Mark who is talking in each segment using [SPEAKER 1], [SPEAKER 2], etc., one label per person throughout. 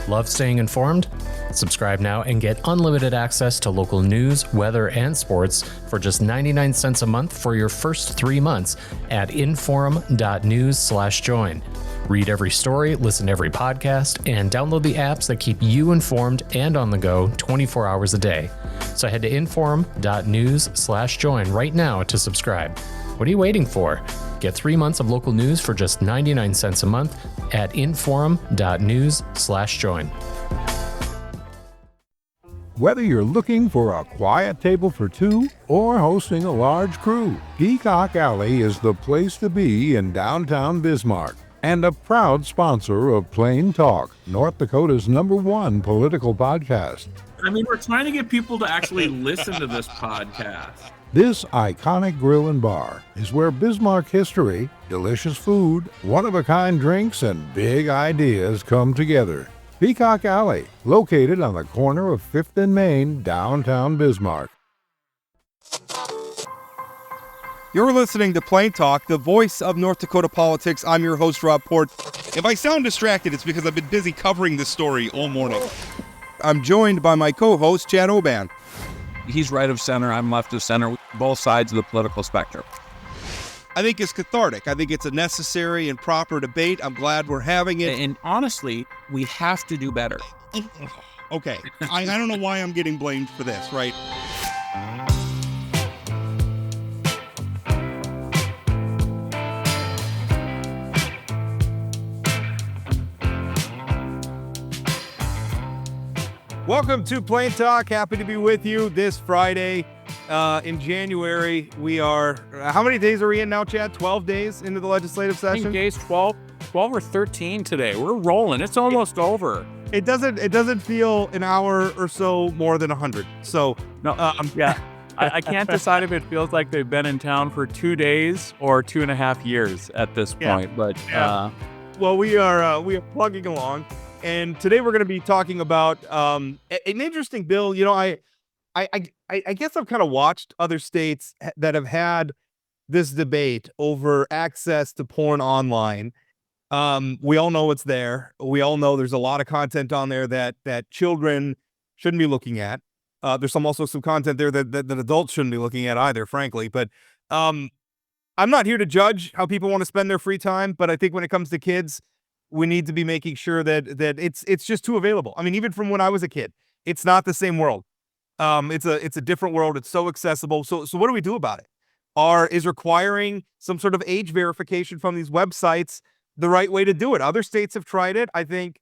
[SPEAKER 1] Love staying informed? Subscribe now and get unlimited access to local news, weather, and sports for just 99 cents a month for your first 3 months at inforum.news/join. Read every story, listen to every podcast, and download the apps that keep you informed and on the go 24 hours a day. So head to inforum.news/join right now to subscribe. What are you waiting for? Get 3 months of local news for just 99 cents a month at inforum.news/join.
[SPEAKER 2] Whether you're looking for a quiet table for two or hosting a large crew, Peacock Alley is the place to be in downtown Bismarck, and a proud sponsor of Plain Talk, North Dakota's #1 political podcast.
[SPEAKER 3] I mean, we're trying to get people to actually listen to this podcast.
[SPEAKER 2] This iconic grill and bar is where Bismarck history, delicious food, one-of-a-kind drinks, and big ideas come together. Peacock Alley, located on the corner of 5th and Main, downtown Bismarck.
[SPEAKER 4] You're listening to Plain Talk, the voice of North Dakota politics. I'm your host, Rob Port. If I sound distracted, it's because I've been busy covering this story all morning. I'm joined by my co-host, Chad Oban.
[SPEAKER 5] He's right of center, I'm left of center, both sides of the political spectrum.
[SPEAKER 4] I think it's cathartic. I think it's a necessary and proper debate. I'm glad we're having it.
[SPEAKER 5] And honestly, we have to do better.
[SPEAKER 4] Okay, I don't know why I'm getting blamed for this, right? Welcome to Plain Talk. Happy to be with you this Friday in January. We are, how many days are we in now, Chad? 12 days into the legislative
[SPEAKER 5] I
[SPEAKER 4] session?
[SPEAKER 5] think days 12 or 13 today. We're rolling. It's almost over.
[SPEAKER 4] It doesn't feel an hour or so more than 100. So,
[SPEAKER 5] No, yeah. I can't decide if it feels like they've been in town for 2 days or 2.5 years at this point. But
[SPEAKER 4] well, we are plugging along. And today we're going to be talking about an interesting bill. You know, I guess I've kind of watched other states that have had this debate over access to porn online. We all know it's there. We all know there's a lot of content on there that children shouldn't be looking at. There's also some content there that adults shouldn't be looking at either, frankly. But I'm not here to judge how people want to spend their free time. But I think when it comes to kids, we need to be making sure that it's just too available. I mean, even from when I was a kid, it's not the same world. It's a different world. It's so accessible. So what do we do about it? Is requiring some sort of age verification from these websites the right way to do it? Other states have tried it. I think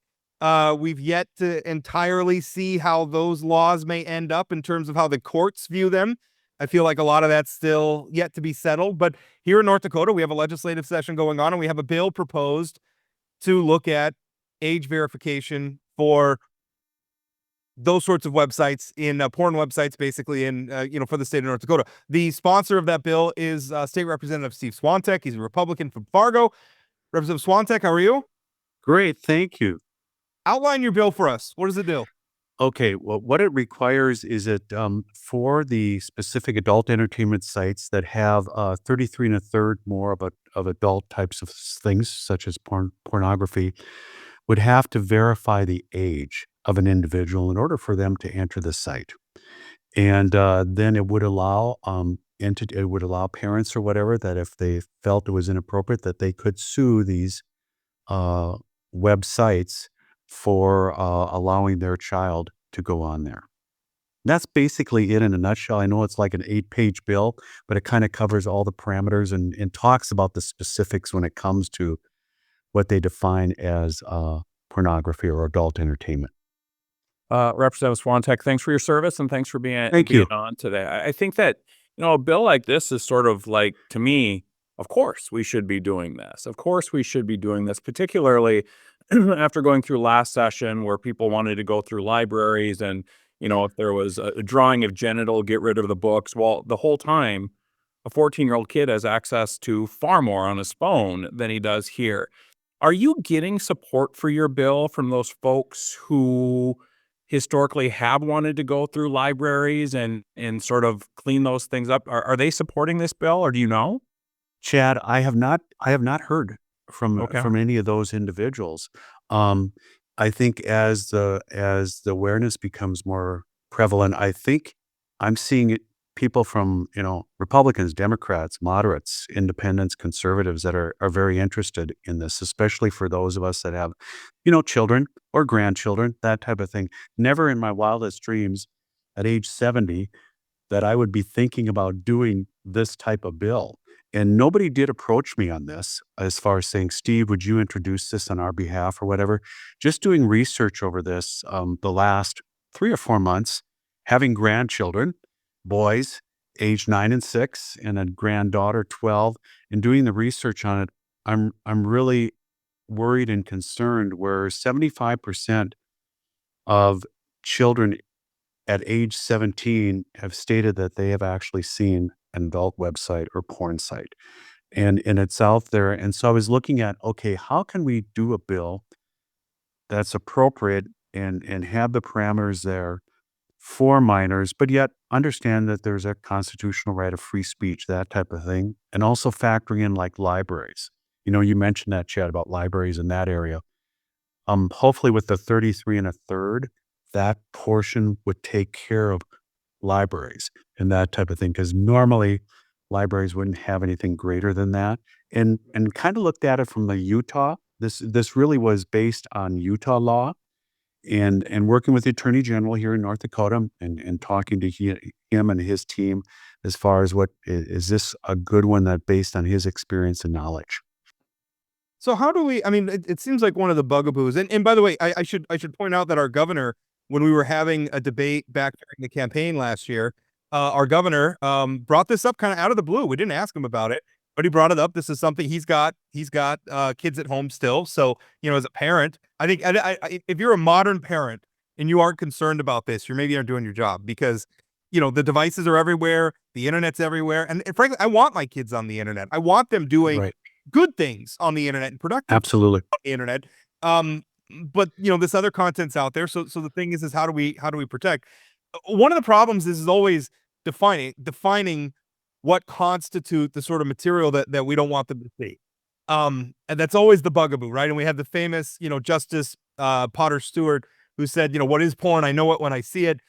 [SPEAKER 4] we've yet to entirely see how those laws may end up in terms of how the courts view them. I feel like a lot of that's still yet to be settled. But here in North Dakota, we have a legislative session going on, and we have a bill proposed to look at age verification for those sorts of websites in porn websites, basically in, for the state of North Dakota. The sponsor of that bill is State Representative Steve Swiontek. He's a Republican from Fargo. Representative Swiontek, how are you?
[SPEAKER 6] Great, thank you.
[SPEAKER 4] Outline your bill for us. What does it do?
[SPEAKER 6] Okay, well, what it requires is that for the specific adult entertainment sites that have 33 and a third more of adult types of things, such as pornography, would have to verify the age of an individual in order for them to enter the site. And then it would allow parents or whatever that if they felt it was inappropriate, that they could sue these websites for allowing their child to go on there. That's basically it in a nutshell. I know it's like an 8-page bill, but it kind of covers all the parameters and talks about the specifics when it comes to what they define as pornography or adult entertainment.
[SPEAKER 5] Representative Swiontek, thanks for your service and thanks for being on today. I think that, a bill like this is sort of like, to me, of course we should be doing this. Of course we should be doing this, particularly after going through last session where people wanted to go through libraries and, if there was a drawing of genital, get rid of the books. Well, the whole time, a 14-year-old kid has access to far more on his phone than he does here. Are you getting support for your bill from those folks who historically have wanted to go through libraries and sort of clean those things up? Are they supporting this bill, or do you know?
[SPEAKER 6] Chad, I have not heard from any of those individuals. I think as the awareness becomes more prevalent, I think I'm seeing people from, Republicans, Democrats, moderates, independents, conservatives that are very interested in this, especially for those of us that have, children or grandchildren, that type of thing. Never in my wildest dreams at age 70 that I would be thinking about doing this type of bill. And nobody did approach me on this as far as saying, Steve, would you introduce this on our behalf or whatever? Just doing research over this the last 3 or 4 months, having grandchildren, boys, age 9 and 6, and a granddaughter, 12, and doing the research on it, I'm really worried and concerned where 75% of children at age 17 have stated that they have actually seen an adult website or porn site. And it's out there. And so I was looking at, okay, how can we do a bill that's appropriate and have the parameters there for minors, but yet understand that there's a constitutional right of free speech, that type of thing. And also factoring in like libraries. You mentioned that, Chad, about libraries in that area. Hopefully with the 33 and a third, that portion would take care of libraries and that type of thing. Because normally libraries wouldn't have anything greater than that. And kind of looked at it from the Utah. This really was based on Utah law and working with the Attorney General here in North Dakota and talking to him and his team as far as what is this a good one that based on his experience and knowledge.
[SPEAKER 4] So how do we, I mean, it seems like one of the bugaboos, and by the way, I should point out that our governor, when we were having a debate back during the campaign last year, our governor brought this up kind of out of the blue. We didn't ask him about it, but he brought it up. This is something he's got kids at home still. So, as a parent, I think if you're a modern parent and you aren't concerned about this, you're maybe aren't doing your job because, the devices are everywhere. The internet's everywhere. And frankly, I want my kids on the internet. I want them doing
[SPEAKER 6] Right.
[SPEAKER 4] good things on the internet and productive
[SPEAKER 6] Absolutely.
[SPEAKER 4] on the internet. But this other content's out there. So the thing is how do we protect? One of the problems is always defining what constitute the sort of material that we don't want them to see. And that's always the bugaboo, right? And we have the famous, Justice Potter Stewart, who said, what is porn? I know it when I see it.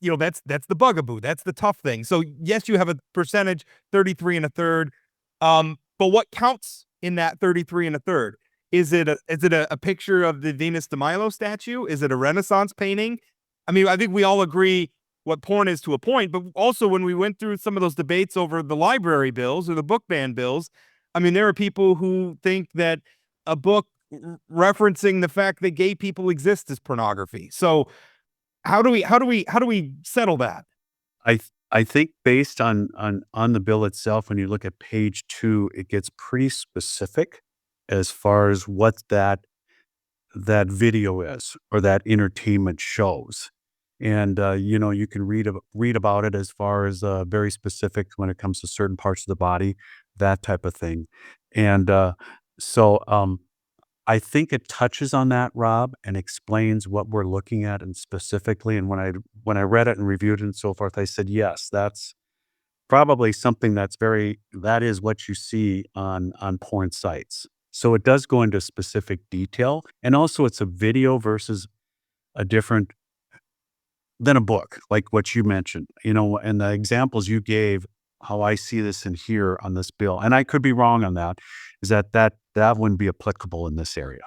[SPEAKER 4] That's the bugaboo. That's the tough thing. So yes, you have a percentage, 33 and a third. But what counts in that 33 and a third? Is it a picture of the Venus de Milo statue? Is it a Renaissance painting? I mean, I think we all agree what porn is to a point, but also when we went through some of those debates over the library bills or the book ban bills, I mean, there are people who think that a book referencing the fact that gay people exist is pornography. So how do we settle that?
[SPEAKER 6] I think based on the bill itself, when you look at page 2, it gets pretty specific as far as what that video is or that entertainment shows. And you can read about it as far as very specific when it comes to certain parts of the body, that type of thing. And so I think it touches on that, Rob, and explains what we're looking at and specifically. And when I read it and reviewed it and so forth, I said, yes, that's probably something that is what you see on porn sites. So it does go into specific detail. And also it's a video versus a different than a book, like what you mentioned, and the examples you gave, how I see this and here on this bill, and I could be wrong on that, is that wouldn't be applicable in this area.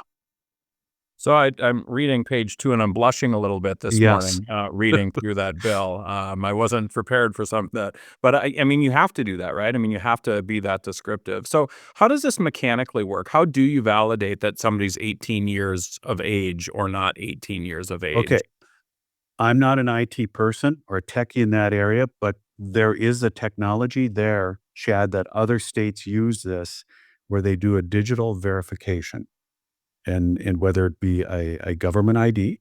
[SPEAKER 5] So I'm reading page 2 and I'm blushing a little bit this
[SPEAKER 6] Yes.
[SPEAKER 5] morning, reading through that bill. I wasn't prepared for some of that, but I mean, you have to do that, right? I mean, you have to be that descriptive. So how does this mechanically work? How do you validate that somebody's 18 years of age or not 18 years of age?
[SPEAKER 6] Okay. I'm not an IT person or a techie in that area, but there is a technology there, Chad, that other states use this where they do a digital verification. And whether it be a government ID,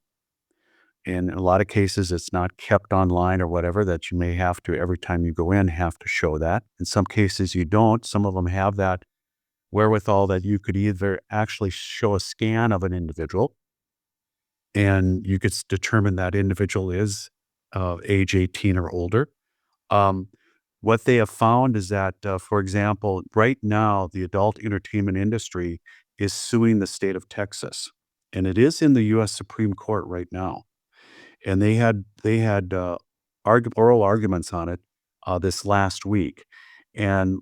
[SPEAKER 6] in a lot of cases, it's not kept online or whatever, that you may have to, every time you go in, have to show that. In some cases, you don't. Some of them have that wherewithal that you could either actually show a scan of an individual and you could determine that individual is age 18 or older. What they have found is that, for example, right now, the adult entertainment industry is suing the state of Texas and it is in the U.S. Supreme Court right now. And they had oral arguments on it this last week. And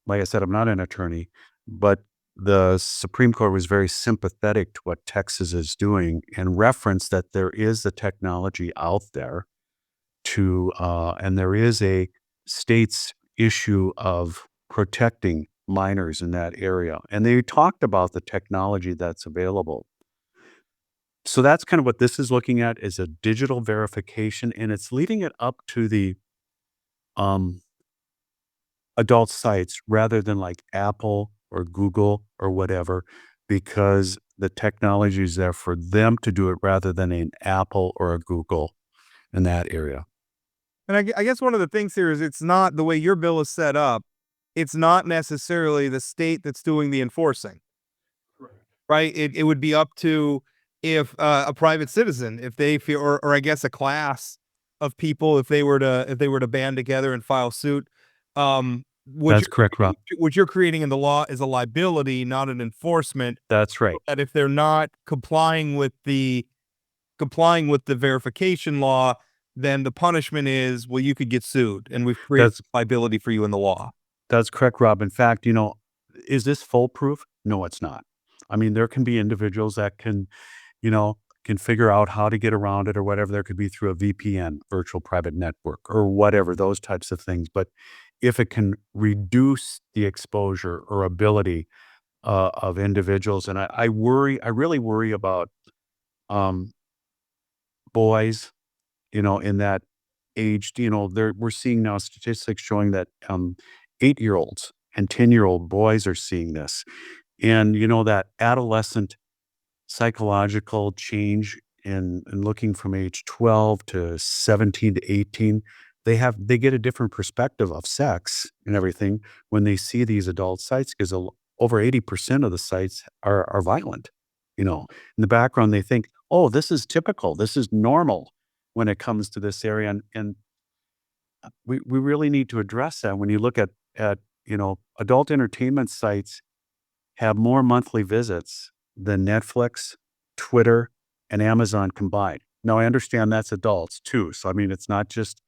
[SPEAKER 6] like I said, I'm not an attorney, but the Supreme Court was very sympathetic to what Texas is doing and referenced that there is the technology out there and there is a state's issue of protecting minors in that area. And they talked about the technology that's available. So that's kind of what this is looking at, is a digital verification, and it's leading it up to the adult sites rather than like Apple or Google or whatever, because the technology is there for them to do it rather than an Apple or a Google in that area.
[SPEAKER 4] And I guess one of the things here is it's not the way your bill is set up. It's not necessarily the state that's doing the enforcing, right? It would be up to if a private citizen, if they feel, or I guess a class of people, if they were to band together and file suit.
[SPEAKER 6] That's correct, Rob.
[SPEAKER 4] What you're creating in the law is a liability, not an enforcement.
[SPEAKER 6] That's right.
[SPEAKER 4] That if they're not complying with the verification law, then the punishment is, well, you could get sued, and we've created liability for you in the law.
[SPEAKER 6] That's correct, Rob. In fact, is this foolproof? No, it's not. I mean, there can be individuals that can figure out how to get around it or whatever. There could be through a VPN, virtual private network, or whatever, those types of things. But if it can reduce the exposure or ability of individuals, and I really worry about boys, in that age. We're seeing now statistics showing that 8-year-olds and 10-year-old boys are seeing this. And, that adolescent psychological change in looking from age 12 to 17 to 18, they get a different perspective of sex and everything when they see these adult sites, because over 80% of the sites are violent. In the background, they think, oh, this is typical. This is normal when it comes to this area. And we really need to address that. When you look at adult entertainment sites have more monthly visits than Netflix, Twitter, and Amazon combined. Now, I understand that's adults too. So, I mean, it's not just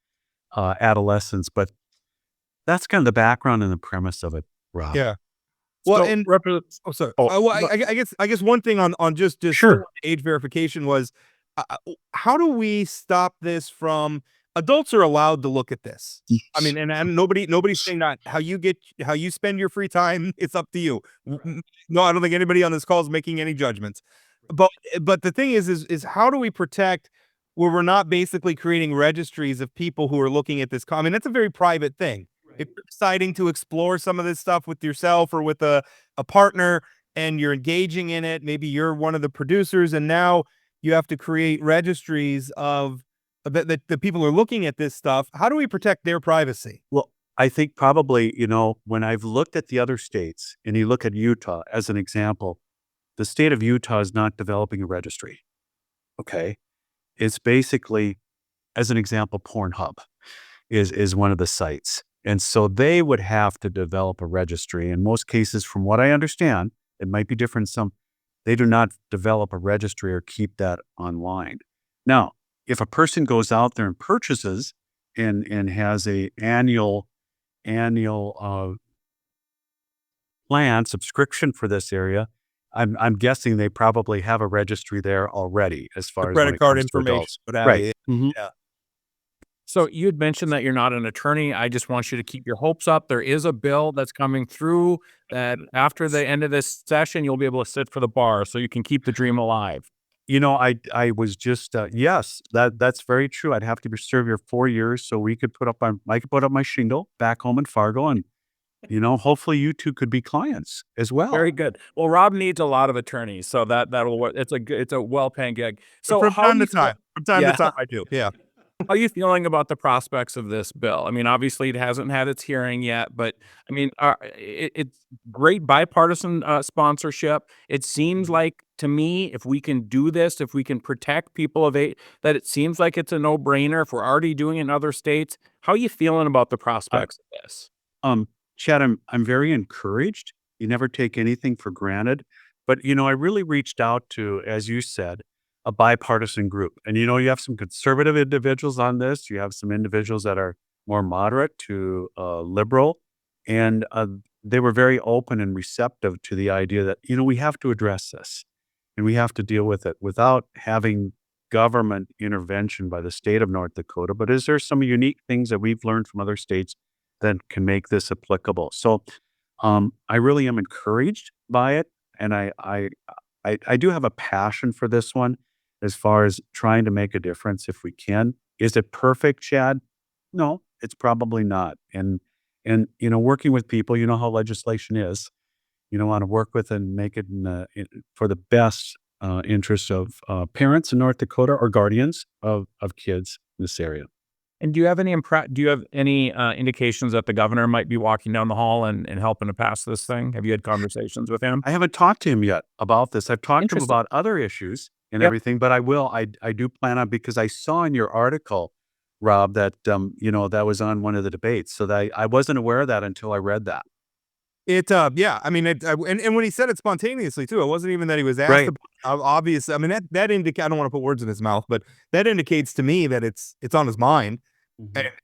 [SPEAKER 6] adolescents, but that's kind of the background and the premise of it, Rob.
[SPEAKER 4] Yeah. Well,
[SPEAKER 5] So,
[SPEAKER 4] I guess one thing on just
[SPEAKER 6] Sure.
[SPEAKER 4] age verification was, how do we stop this from adults are allowed to look at this? I mean, and nobody's saying that how you spend your free time, it's up to you. No, I don't think anybody on this call is making any judgments. But the thing is how do we protect where we're not basically creating registries of people who are looking at this? I mean, that's a very private thing. If you're deciding to explore some of this stuff with yourself or with a partner and you're engaging in it, maybe you're one of the producers, and now you have to create registries of that the people who are looking at this stuff. How do we protect their privacy?
[SPEAKER 6] Well, I think probably, when I've looked at the other states, and you look at Utah as an example, the state of Utah is not developing a registry. Okay. It's basically, as an example, Pornhub is one of the sites. And so they would have to develop a registry. In most cases, from what I understand, it might be different. They do not develop a registry or keep that online. Now, if a person goes out there and purchases and has a annual plan subscription for this area, I'm guessing they probably have a registry there already as far as
[SPEAKER 4] credit card information.
[SPEAKER 6] Right. Mm-hmm.
[SPEAKER 4] Yeah.
[SPEAKER 5] So you had mentioned that you're not an attorney. I just want you to keep your hopes up. There is a bill that's coming through that after the end of this session, you'll be able to sit for the bar so you can keep the dream alive.
[SPEAKER 6] I was just, yes, that's very true. I'd have to serve here 4 years so I could put up my shingle back home in Fargo, and, hopefully you two could be clients as well.
[SPEAKER 5] Very good. Well, Rob needs a lot of attorneys, so that'll work. It's a well-paying gig. So
[SPEAKER 4] from time to time, I do. Yeah.
[SPEAKER 5] How are you feeling about the prospects of this bill? I mean, obviously it hasn't had its hearing yet, but I mean, it's great bipartisan sponsorship. It seems like, to me, if we can do this, if we can protect people of age, that it seems like it's a no-brainer. If we're already doing it in other states, how are you feeling about the prospects of this?
[SPEAKER 6] Chad, I'm very encouraged. You never take anything for granted. But, I really reached out to, as you said, a bipartisan group. And, you have some conservative individuals on this. You have some individuals that are more moderate to liberal. And they were very open and receptive to the idea that, we have to address this and we have to deal with it without having government intervention by the state of North Dakota. But is there some unique things that we've learned from other states that can make this applicable? So I really am encouraged by it. And I do have a passion for this one as far as trying to make a difference if we can. Is it perfect, Chad? No, it's probably not. And working with people, you know how legislation is. You want to work with and make it for the best interest of parents in North Dakota or guardians of kids in this area.
[SPEAKER 5] And do you have any indications that the governor might be walking down the hall and helping to pass this thing? Have you had conversations with him?
[SPEAKER 6] I haven't talked to him yet about this. I've talked to him
[SPEAKER 5] Interesting.
[SPEAKER 6] about other issues and
[SPEAKER 5] Yep.
[SPEAKER 6] everything, but I will. I do plan on, because I saw in your article, Rob, that that was on one of the debates. So that I wasn't aware of that until I read that.
[SPEAKER 4] Yeah. I mean, and when he said it spontaneously too, it wasn't even that he was asked
[SPEAKER 6] Right.
[SPEAKER 4] about. Obvious. I mean, that indicates. I don't want to put words in his mouth, but that indicates to me that it's on his mind,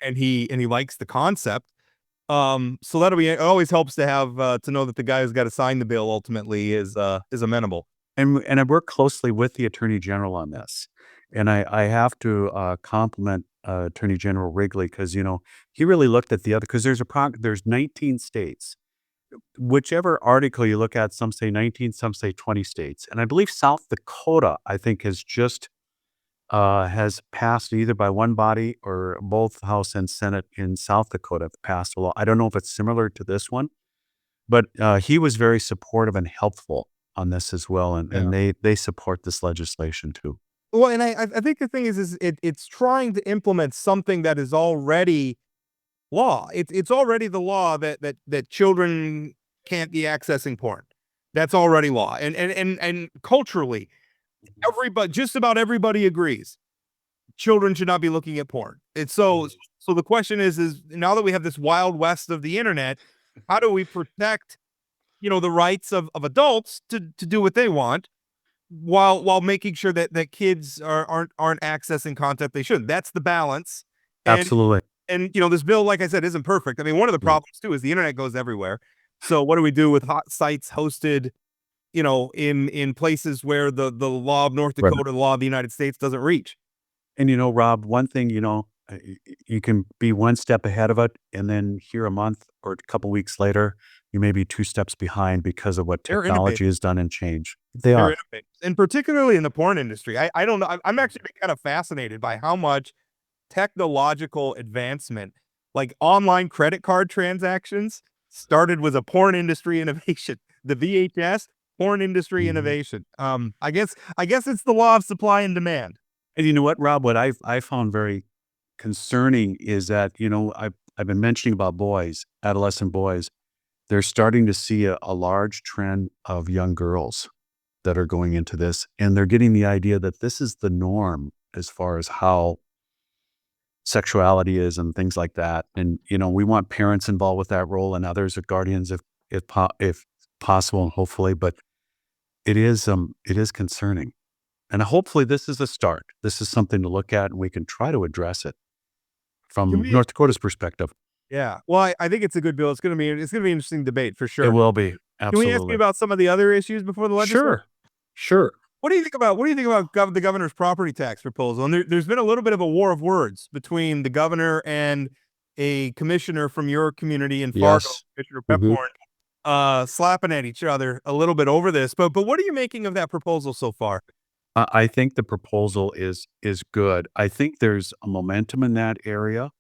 [SPEAKER 4] and he likes the concept. So that'll be. It always helps to have to know that the guy who's got to sign the bill ultimately is amenable.
[SPEAKER 6] And I work closely with the Attorney General on this, and I have to compliment Attorney General Wrigley, because he really looked at the other, because there's 19 states. Whichever article you look at, some say 19, some say 20 states. And I believe South Dakota, I think, has just has passed either by one body or both House and Senate in South Dakota have passed a law. I don't know if it's similar to this one, but he was very supportive and helpful on this as well. And they support this legislation too.
[SPEAKER 4] Well, and I think the thing is it's trying to implement something that is already law. It's already the law that children can't be accessing porn. That's already law. And culturally, just about everybody agrees children should not be looking at porn. It's so the question is now that we have this wild west of the internet, how do we protect the rights of adults to do what they want while making sure that kids aren't accessing content they shouldn't? That's the balance.
[SPEAKER 6] Absolutely.
[SPEAKER 4] And this bill, like I said, isn't perfect. I mean, one of the problems too is the internet goes everywhere. So what do we do with hot sites hosted, in places where the law of North Dakota, the law of the United States doesn't reach?
[SPEAKER 6] And Rob, one thing, you can be one step ahead of it, and then here a month or a couple weeks later, you may be 2 steps behind because of what technology has done and changed. They are.
[SPEAKER 4] Innovative. And particularly in the porn industry. I don't know. I'm actually kind of fascinated by how much technological advancement, like online credit card transactions, started with a porn industry innovation. The VHS porn industry innovation. I guess it's the law of supply and demand.
[SPEAKER 6] And you know what, Rob? What I found very concerning is that I've been mentioning about boys, adolescent boys. They're starting to see a large trend of young girls that are going into this, and they're getting the idea that this is the norm as far as how sexuality is and things like that. And, we want parents involved with that role and others, or guardians if possible, hopefully, but it is concerning. And hopefully this is a start. This is something to look at, and we can try to address it from North Dakota's perspective.
[SPEAKER 4] Yeah. Well, I think it's a good bill. It's going to be an interesting debate for sure.
[SPEAKER 6] It will be. Absolutely.
[SPEAKER 4] Can we ask you about some of the other issues before the legislature?
[SPEAKER 6] Sure.
[SPEAKER 4] What do you think about the governor's property tax proposal? And there's been a little bit of a war of words between the governor and a commissioner from your community in Fargo, Commissioner Pepcorn, slapping at each other a little bit over this. But what are you making of that proposal so far?
[SPEAKER 6] I think the proposal is good. I think there's a momentum in that area.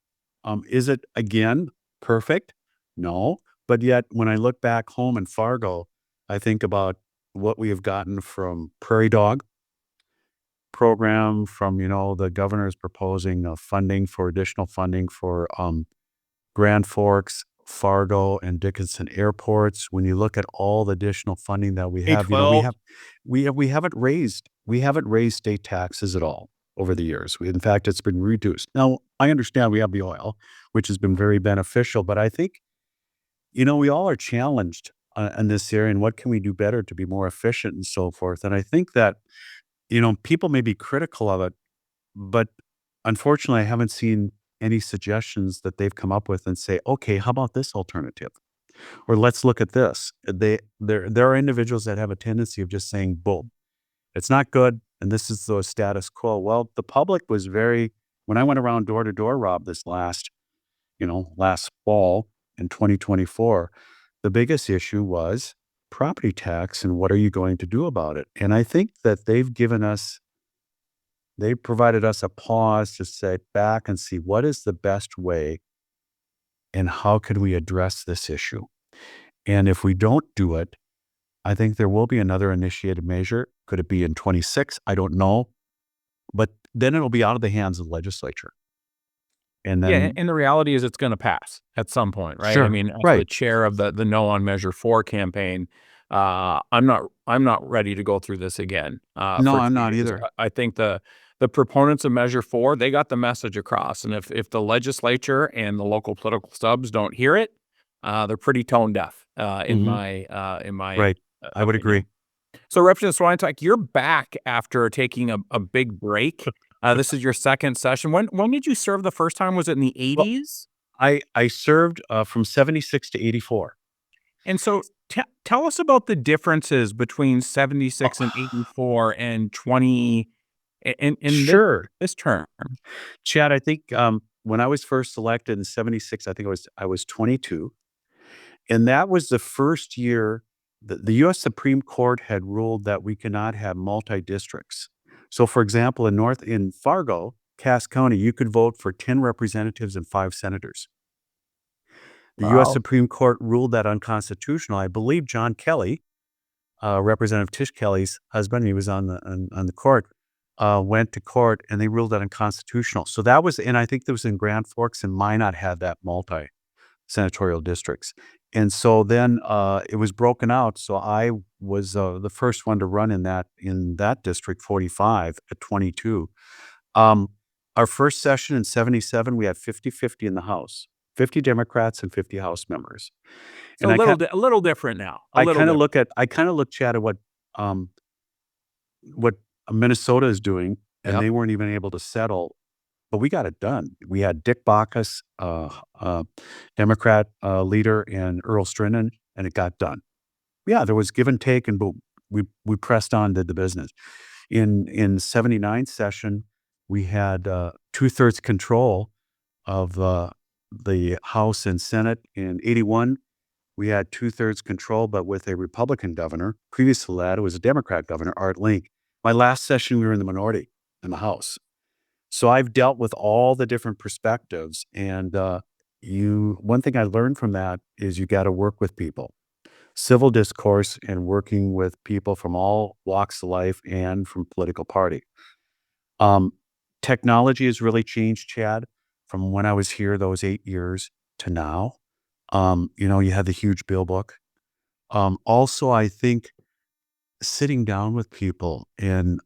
[SPEAKER 6] Is it, again, perfect? No. But yet, when I look back home in Fargo, I think about what we have gotten from Prairie Dog program, from, the governor's proposing additional funding for Grand Forks, Fargo, and Dickinson airports. When you look at all the additional funding that we have, we haven't raised state taxes at all over the years. In fact, it's been reduced. Now, I understand we have the oil, which has been very beneficial, but I think, we all are challenged in this area, and what can we do better to be more efficient and so forth. And I think that, people may be critical of it, but unfortunately, I haven't seen any suggestions that they've come up with and say, okay, how about this alternative? Or let's look at this. There are individuals that have a tendency of just saying, boom, it's not good, and this is the status quo. Well, the public was when I went around door to door, Rob, this last fall in 2024, the biggest issue was property tax and what are you going to do about it? And I think that they've provided us a pause to sit back and see what is the best way and how can we address this issue. And if we don't do it, I think there will be another initiated measure. Could it be in 26? I don't know. But then it'll be out of the hands of the legislature. And then,
[SPEAKER 5] and the reality is it's going to pass at some point, right?
[SPEAKER 6] Sure,
[SPEAKER 5] I mean, as
[SPEAKER 6] right.
[SPEAKER 5] the chair of the No on Measure 4 campaign, I'm not ready to go through this again.
[SPEAKER 6] No, I'm not either.
[SPEAKER 5] I think the proponents of Measure 4, they got the message across, and if the legislature and the local political subs don't hear it, they're pretty tone deaf. In my
[SPEAKER 6] Right, I would agree.
[SPEAKER 5] So, Representative Swiontek, you're back after taking a big break. This is your second session. When did you serve the first time? Was it in the 80s?
[SPEAKER 6] I served from 76 to 84.
[SPEAKER 5] And so tell us about the differences between 76 and 84 and 20 in
[SPEAKER 6] Sure.
[SPEAKER 5] this term.
[SPEAKER 6] Chad, I think when I was first elected in 76, I think I was 22. And that was the first year that the U.S. Supreme Court had ruled that we cannot have multi-districts. So, for example, in Fargo, Cass County, you could vote for 10 representatives and 5 senators. The U.S. Supreme Court ruled that unconstitutional. I believe John Kelly, Representative Tish Kelly's husband, he was on the court, went to court and they ruled that unconstitutional. So that was, and I think that was in Grand Forks and Minot had that multi-senatorial districts. And so then it was broken out. So I was the first one to run in that district, 45 at 22. Our first session in 77, we had 50-50 in the House, 50 Democrats and 50 House members.
[SPEAKER 5] So
[SPEAKER 6] and
[SPEAKER 5] a little different now.
[SPEAKER 6] I kind of look, Chad, at what Minnesota is doing, and they weren't even able to settle. But we got it done. We had Dick Baucus, Democrat leader, and Earl Strinden, and it got done. Yeah, there was give and take, and we pressed on, did the business. In 79 session, we had 2/3 control of the House and Senate. In 81, we had 2/3 control, but with a Republican governor. Previous to that, it was a Democrat governor, Art Link. My last session, we were in the minority in the House. So I've dealt with all the different perspectives, and one thing I learned from that is you got to work with people. Civil discourse and working with people from all walks of life and from political party. Technology has really changed, Chad, from when I was here those 8 years to now. You had the huge bill book. Also, I think sitting down with people and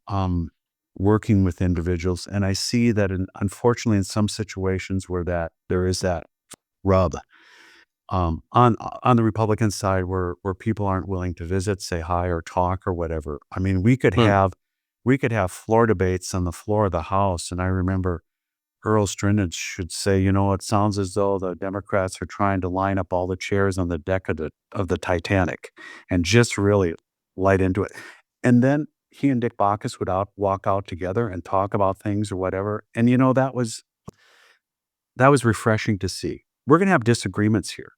[SPEAKER 6] working with individuals, and I see that unfortunately in some situations where there is that rub on the Republican side where people aren't willing to visit, say hi or talk or whatever. I mean, we could have floor debates on the floor of the House, and I remember Earl Strinden should say, it sounds as though the Democrats are trying to line up all the chairs on the deck of the Titanic and just really light into it. And then he and Dick Baucus would walk out together and talk about things or whatever. And, that was refreshing to see. We're going to have disagreements here.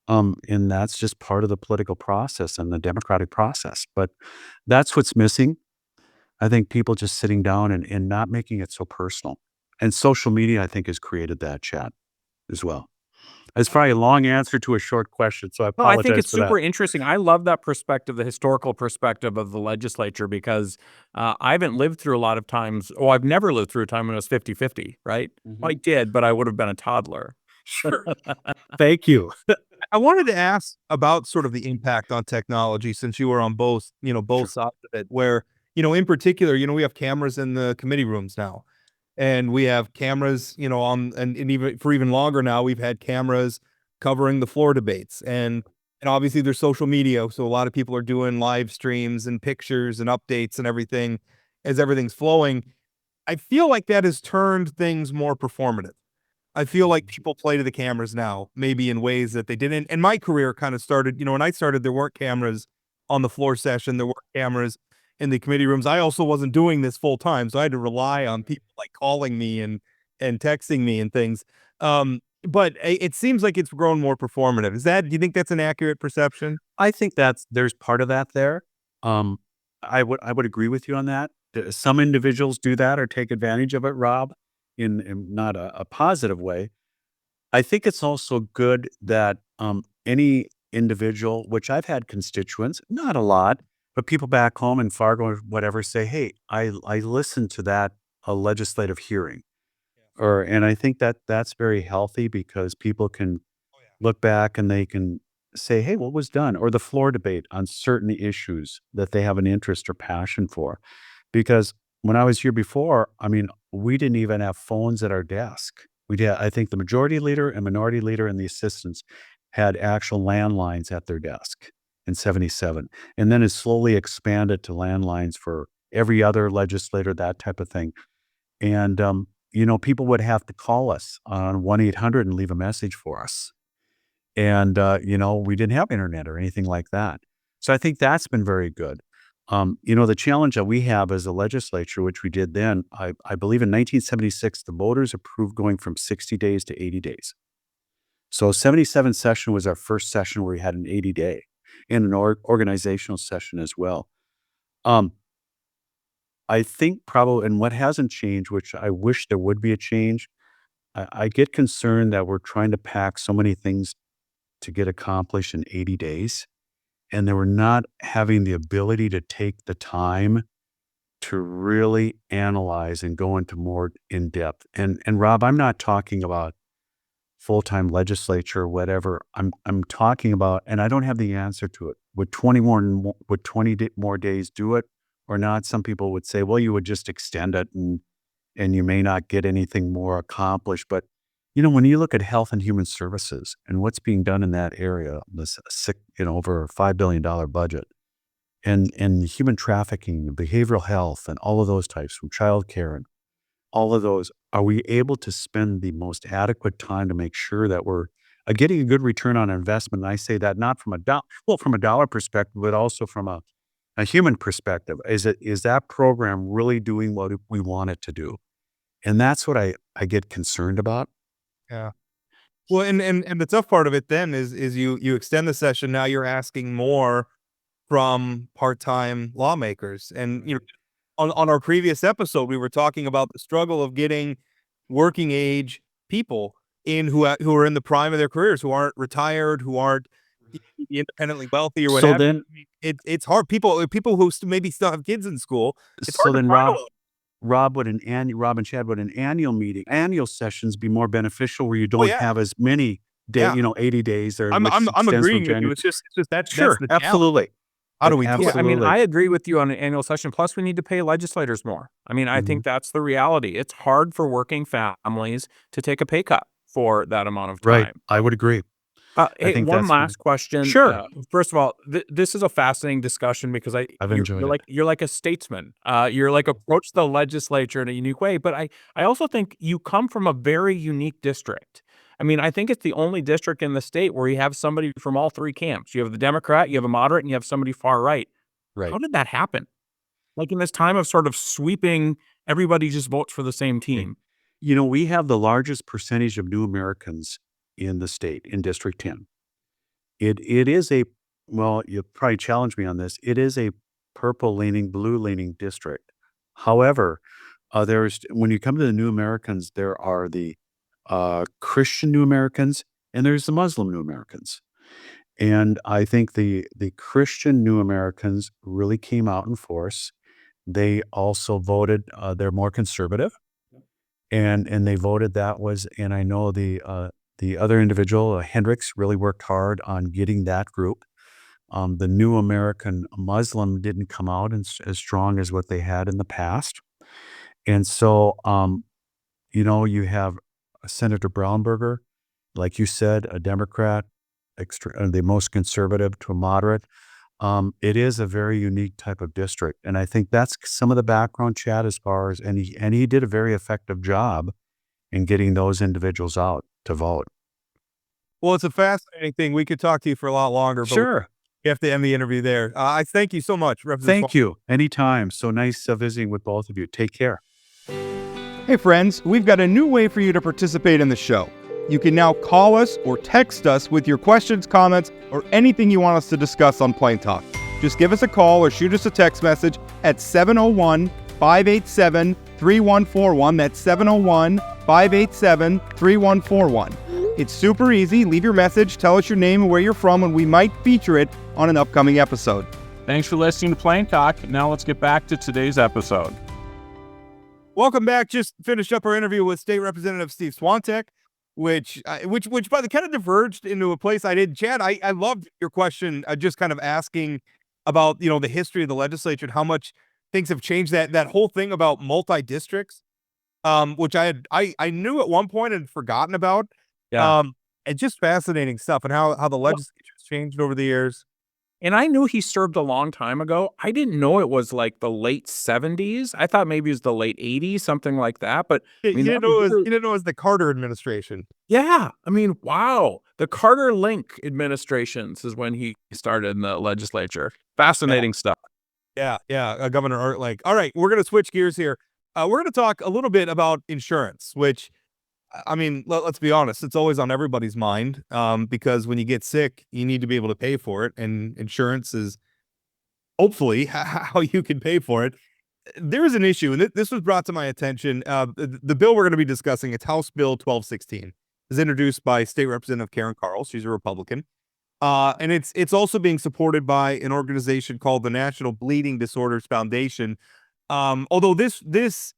[SPEAKER 6] And that's just part of the political process and the democratic process. But that's what's missing. I think people just sitting down and not making it so personal. And social media, I think, has created that, Chad, as well. It's probably a long answer to a short question, so I apologize.
[SPEAKER 5] No, I think it's
[SPEAKER 6] for that.
[SPEAKER 5] super interesting. I love that perspective, the historical perspective of the legislature, because I haven't lived through a lot of times. Oh, I've never lived through a time when it was 50-50, right?
[SPEAKER 6] Mm-hmm.
[SPEAKER 5] I did, but I would have been a toddler.
[SPEAKER 4] Sure.
[SPEAKER 6] Thank you.
[SPEAKER 4] I wanted to ask about sort of the impact on technology, since you were on both sides of it, where, in particular, we have cameras in the committee rooms now. And we have cameras, and even for even longer now, we've had cameras covering the floor debates. And And obviously there's social media, so a lot of people are doing live streams and pictures and updates and everything as everything's flowing. I feel like that has turned things more performative. I feel like people play to the cameras now, maybe in ways that they didn't. And my career kind of started, when I started, there weren't cameras on the floor session, there weren't cameras in the committee rooms. I also wasn't doing this full time, so I had to rely on people like calling me and texting me and things. But it seems like it's grown more performative. Do you think that's an accurate perception?
[SPEAKER 6] I think there's part of that there. I would agree with you on that. Some individuals do that or take advantage of it, Rob, in not a positive way. I think it's also good that any individual, which I've had constituents, not a lot, but people back home in Fargo or whatever say, hey, I listened to that legislative hearing. And I think that's very healthy because people can look back and they can say, hey, what was done? Or the floor debate on certain issues that they have an interest or passion for. Because when I was here before, I mean, we didn't even have phones at our desk. I think the majority leader and minority leader and the assistants had actual landlines at their desk in 77. And then it slowly expanded to landlines for every other legislator, that type of thing. And, people would have to call us on 1-800 and leave a message for us. And, we didn't have internet or anything like that. So I think that's been very good. The challenge that we have as a legislature, which we did then, I believe in 1976, the voters approved going from 60 days to 80 days. So 77 session was our first session where we had an 80-day and an organizational session as well. I think probably, and what hasn't changed, which I wish there would be a change, I get concerned that we're trying to pack so many things to get accomplished in 80 days. And they were not having the ability to take the time to really analyze and go into more in depth. And Rob, I'm not talking about full-time legislature or whatever. I'm talking about, and I don't have the answer to it. Would 20 more days do it or not? Some people would say, well, you would just extend it and you may not get anything more accomplished. But when you look at health and human services and what's being done in that area, this over a $5 billion budget, and human trafficking, behavioral health, and all of those types from childcare and all of those, are we able to spend the most adequate time to make sure that we're getting a good return on investment? And I say that not from from a dollar perspective, but also from a human perspective. Is that program really doing what we want it to do? And that's what I get concerned about.
[SPEAKER 4] Yeah. Well, and the tough part of it then is you extend the session. Now you're asking more from part-time lawmakers. And on our previous episode, we were talking about the struggle of getting working age people in who are in the prime of their careers, who aren't retired, who aren't independently wealthy or whatever.
[SPEAKER 6] So then
[SPEAKER 4] it's hard. People who maybe still have kids in school. It's hard to
[SPEAKER 6] Rob,
[SPEAKER 4] follow.
[SPEAKER 6] Rob and Chad, would an annual sessions be more beneficial where you don't have as many days, 80 days or
[SPEAKER 4] I'm agreeing with you. It's just that's
[SPEAKER 6] sure,
[SPEAKER 4] the
[SPEAKER 6] absolutely.
[SPEAKER 4] How do we do it?
[SPEAKER 5] Yeah, I mean, I agree with you on an annual session. Plus, we need to pay legislators more. I mean, I think that's the reality. It's hard for working families to take a pay cut for that amount of time.
[SPEAKER 6] Right. I would agree.
[SPEAKER 5] Hey, one last question.
[SPEAKER 6] Sure.
[SPEAKER 5] First of all, this is a fascinating discussion because
[SPEAKER 6] I've enjoyed it.
[SPEAKER 5] You're like a statesman. You're like approach the legislature in a unique way. But I also think you come from a very unique district. I mean, I think it's the only district in the state where you have somebody from all three camps. You have the Democrat, you have a moderate, and you have somebody far right.
[SPEAKER 6] Right.
[SPEAKER 5] How did that happen? Like in this time of sort of sweeping, everybody just votes for the same team.
[SPEAKER 6] We have the largest percentage of new Americans in the state, in District 10. It is well, you'll probably challenge me on this. It is a purple-leaning, blue-leaning district. However, when you come to the new Americans, there are the Christian new Americans and there's the Muslim new Americans. And I think the Christian new Americans really came out in force. They also voted, they're more conservative. And they voted and I know the other individual, Hendricks, really worked hard on getting that group. The new American Muslim didn't come out as strong as what they had in the past. And so, you have Senator Brownberger, like you said, a Democrat, the most conservative to moderate. It is a very unique type of district. And I think that's some of the background, Chad, as far as, and he did a very effective job in getting those individuals out to vote.
[SPEAKER 4] Well, it's a fascinating thing. We could talk to you for a lot longer, but
[SPEAKER 6] Sure.
[SPEAKER 4] we have to end the interview there. I thank you so much, Representative.
[SPEAKER 6] Thank you. Anytime. So nice visiting with both of you. Take care.
[SPEAKER 4] Hey friends, we've got a new way for you to participate in the show. You can now call us or text us with your questions, comments, or anything you want us to discuss on Plain Talk. Just give us a call or shoot us a text message at 701-587-3141. That's 701-587-3141. It's super easy. Leave your message, tell us your name and where you're from, and we might feature it on an upcoming episode.
[SPEAKER 5] Thanks for listening to Plain Talk. Now let's get back to today's episode.
[SPEAKER 4] Welcome back. Just finished up our interview with State Representative Steve Swiontek, which by the kind of diverged into a place I did. Chad, I loved your question, just kind of asking about, the history of the legislature and how much things have changed. That whole thing about multi-districts, which I knew at one point and had forgotten about.
[SPEAKER 5] Yeah.
[SPEAKER 4] And just fascinating stuff and how the legislature has changed over the years.
[SPEAKER 5] And I knew he served a long time ago. I didn't know it was like the late 70s. I thought maybe it was the late 80s, something like that. But
[SPEAKER 4] You didn't know it was the Carter administration.
[SPEAKER 5] yeah, I mean, wow. The Carter Link administrations is when he started in the legislature. Fascinating stuff.
[SPEAKER 4] Yeah. Governor Art Lake. All right, we're going to switch gears here. We're going to talk a little bit about insurance, which, I mean, let's be honest, it's always on everybody's mind, because when you get sick, you need to be able to pay for it, and insurance is hopefully how you can pay for it. There is an issue, and this was brought to my attention. The bill we're going to be discussing, it's House Bill 1216, is introduced by State Representative Karls. She's a Republican. And it's also being supported by an organization called the National Bleeding Disorders Foundation. Although this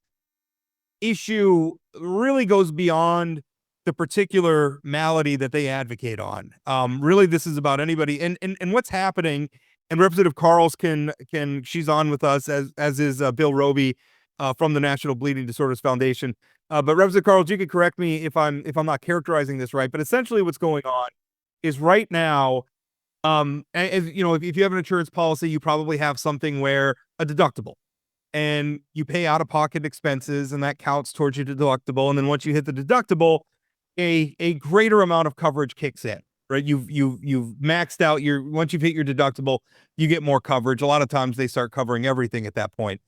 [SPEAKER 4] issue really goes beyond the particular malady that they advocate on. Really, this is about anybody. And what's happening. And Representative Karls she's on with us, as is Bill Robie from the National Bleeding Disorders Foundation. But Representative Karls, you could correct me if I'm not characterizing this right. But essentially, what's going on is right now, if you have an insurance policy, you probably have something where a deductible, and you pay out-of-pocket expenses, and that counts towards your deductible. And then once you hit the deductible, a greater amount of coverage kicks in, right? You've maxed out once you've hit your deductible, you get more coverage. A lot of times they start covering everything at that point.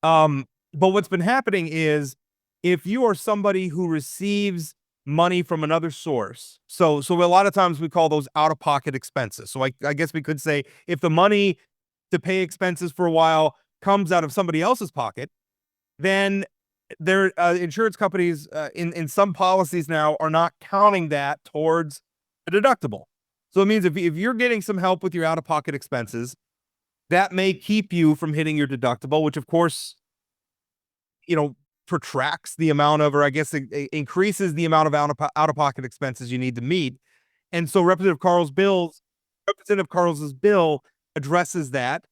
[SPEAKER 4] But what's been happening is, if you are somebody who receives money from another source, so a lot of times we call those out-of-pocket expenses. So I guess we could say, if the money to pay expenses for a while comes out of somebody else's pocket, then their insurance companies in some policies now are not counting that towards a deductible. So it means if you're getting some help with your out-of-pocket expenses, that may keep you from hitting your deductible, which of course, protracts the amount of, or I guess it increases the amount of out-of-pocket expenses you need to meet. And so Representative Karls's bill addresses that.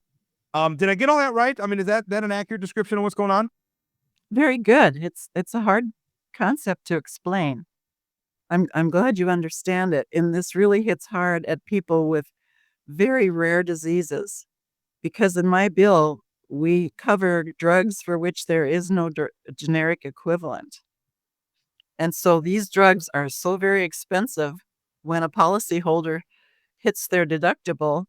[SPEAKER 4] Did I get all that right? I mean, is that an accurate description of what's going on?
[SPEAKER 7] Very good. It's a hard concept to explain. I'm glad you understand it. And this really hits hard at people with very rare diseases, because in my bill, we cover drugs for which there is no generic equivalent. And so these drugs are so very expensive, when a policyholder hits their deductible,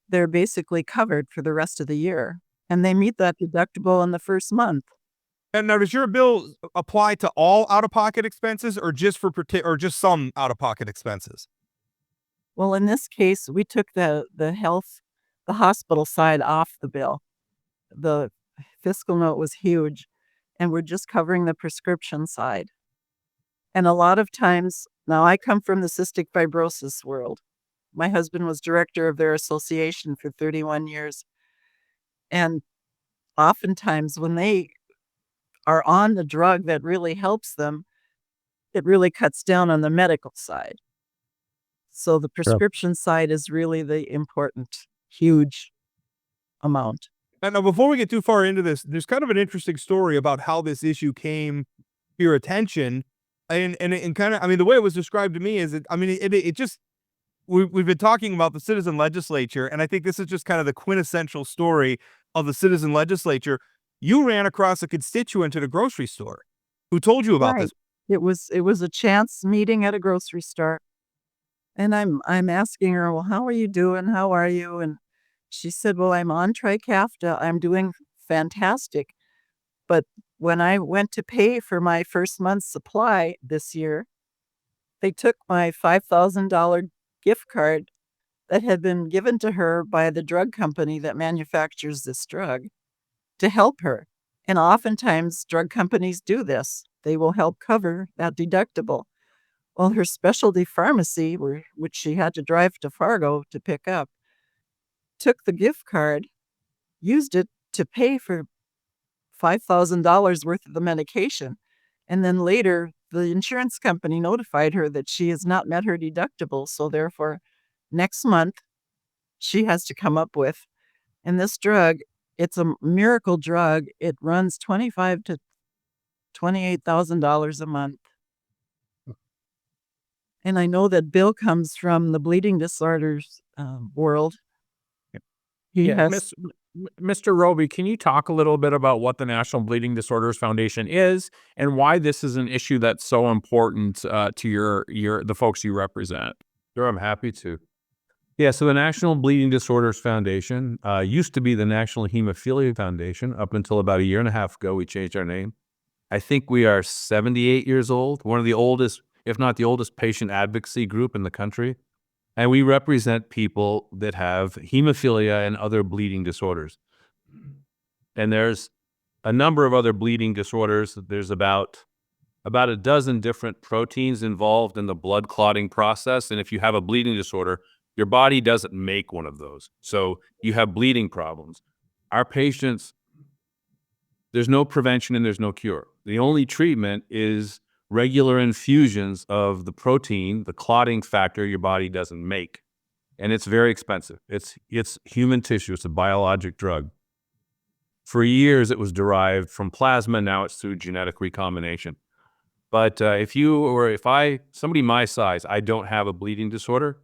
[SPEAKER 7] they're basically covered for the rest of the year. And they meet that deductible in the first month.
[SPEAKER 4] And now, does your bill apply to all out-of-pocket expenses, or just some out-of-pocket expenses?
[SPEAKER 7] Well, in this case, we took the hospital side off the bill. The fiscal note was huge, and we're just covering the prescription side. And a lot of times, now I come from the cystic fibrosis world. My husband was director of their association for 31 years. And oftentimes when they are on the drug that really helps them, it really cuts down on the medical side. So the prescription side is really the important, huge amount.
[SPEAKER 4] Now, before we get too far into this, there's kind of an interesting story about how this issue came to your attention. And kind of, I mean, the way it was described to me is, it just, we've been talking about the citizen legislature, and I think this is just kind of the quintessential story of the citizen legislature. You ran across a constituent at a grocery store who told you about
[SPEAKER 7] Right.
[SPEAKER 4] this.
[SPEAKER 7] It was a chance meeting at a grocery store. And I'm asking her, "Well, how are you doing? How are you?" And she said, "Well, I'm on Trikafta. I'm doing fantastic. But when I went to pay for my first month's supply this year, they took my $5,000 gift card that had been given to her by the drug company that manufactures this drug to help her. And oftentimes, drug companies do this. They will help cover that deductible. Well, her specialty pharmacy, which she had to drive to Fargo to pick up, took the gift card, used it to pay for $5,000 worth of the medication. And then later, the insurance company notified her that she has not met her deductible. So therefore, next month, she has to come up with. And this drug, it's a miracle drug. It runs $25,000 to $28,000 a month. And I know that Bill comes from the bleeding disorders world. He
[SPEAKER 5] Yeah,
[SPEAKER 7] has
[SPEAKER 5] Mr. Robie, can you talk a little bit about what the National Bleeding Disorders Foundation is and why this is an issue that's so important to the folks you represent?
[SPEAKER 6] Sure, I'm happy to. Yeah, so the National Bleeding Disorders Foundation used to be the National Hemophilia Foundation. Up until about a year and a half ago, we changed our name. I think we are 78 years old, one of the oldest, if not the oldest, patient advocacy group in the country. And we represent people that have hemophilia and other bleeding disorders. And there's a number of other bleeding disorders. There's about a dozen different proteins involved in the blood clotting process. And if you have a bleeding disorder, your body doesn't make one of those. So you have bleeding problems. Our patients, there's no prevention and there's no cure. The only treatment is regular infusions of the protein, the clotting factor your body doesn't make. And it's very expensive. It's human tissue. It's a biologic drug. For years, it was derived from plasma. Now it's through genetic recombination. But somebody my size, I don't have a bleeding disorder.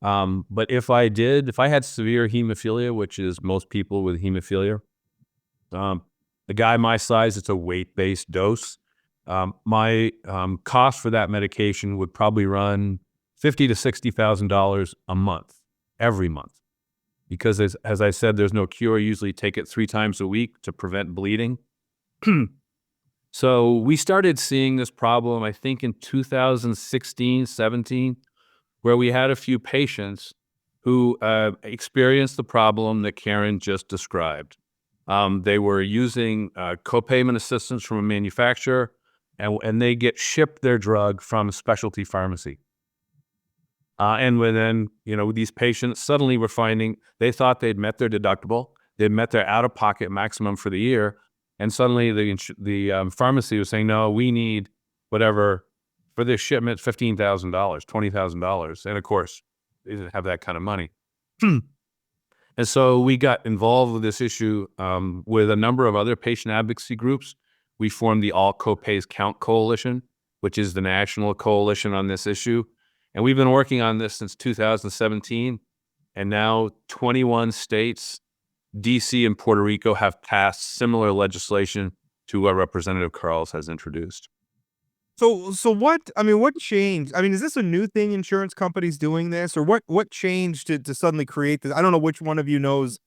[SPEAKER 6] But if I had severe hemophilia, which is most people with hemophilia, a guy my size, it's a weight-based dose. My cost for that medication would probably run $50,000 to $60,000 a month, every month. Because as I said, there's no cure. I usually take it 3 times a week to prevent bleeding. So we started seeing this problem, I think, in 2016, 17, where we had a few patients who experienced the problem that Karen just described. They were using copayment assistance from a manufacturer, and they get shipped their drug from a specialty pharmacy. And then, these patients suddenly were finding they thought they'd met their deductible, they'd met their out-of-pocket maximum for the year, and suddenly the pharmacy was saying, no, we need whatever for this shipment, $15,000, $20,000. And of course, they didn't have that kind of money. And so we got involved with this issue with a number of other patient advocacy groups. We formed the All Copays Count Coalition, which is the national coalition on this issue. And we've been working on this since 2017. And now 21 states, DC and Puerto Rico, have passed similar legislation to what Representative Karls has introduced.
[SPEAKER 4] So what changed? Is this a new thing, insurance companies doing this, or what changed to suddenly create this? I don't know which one of you knows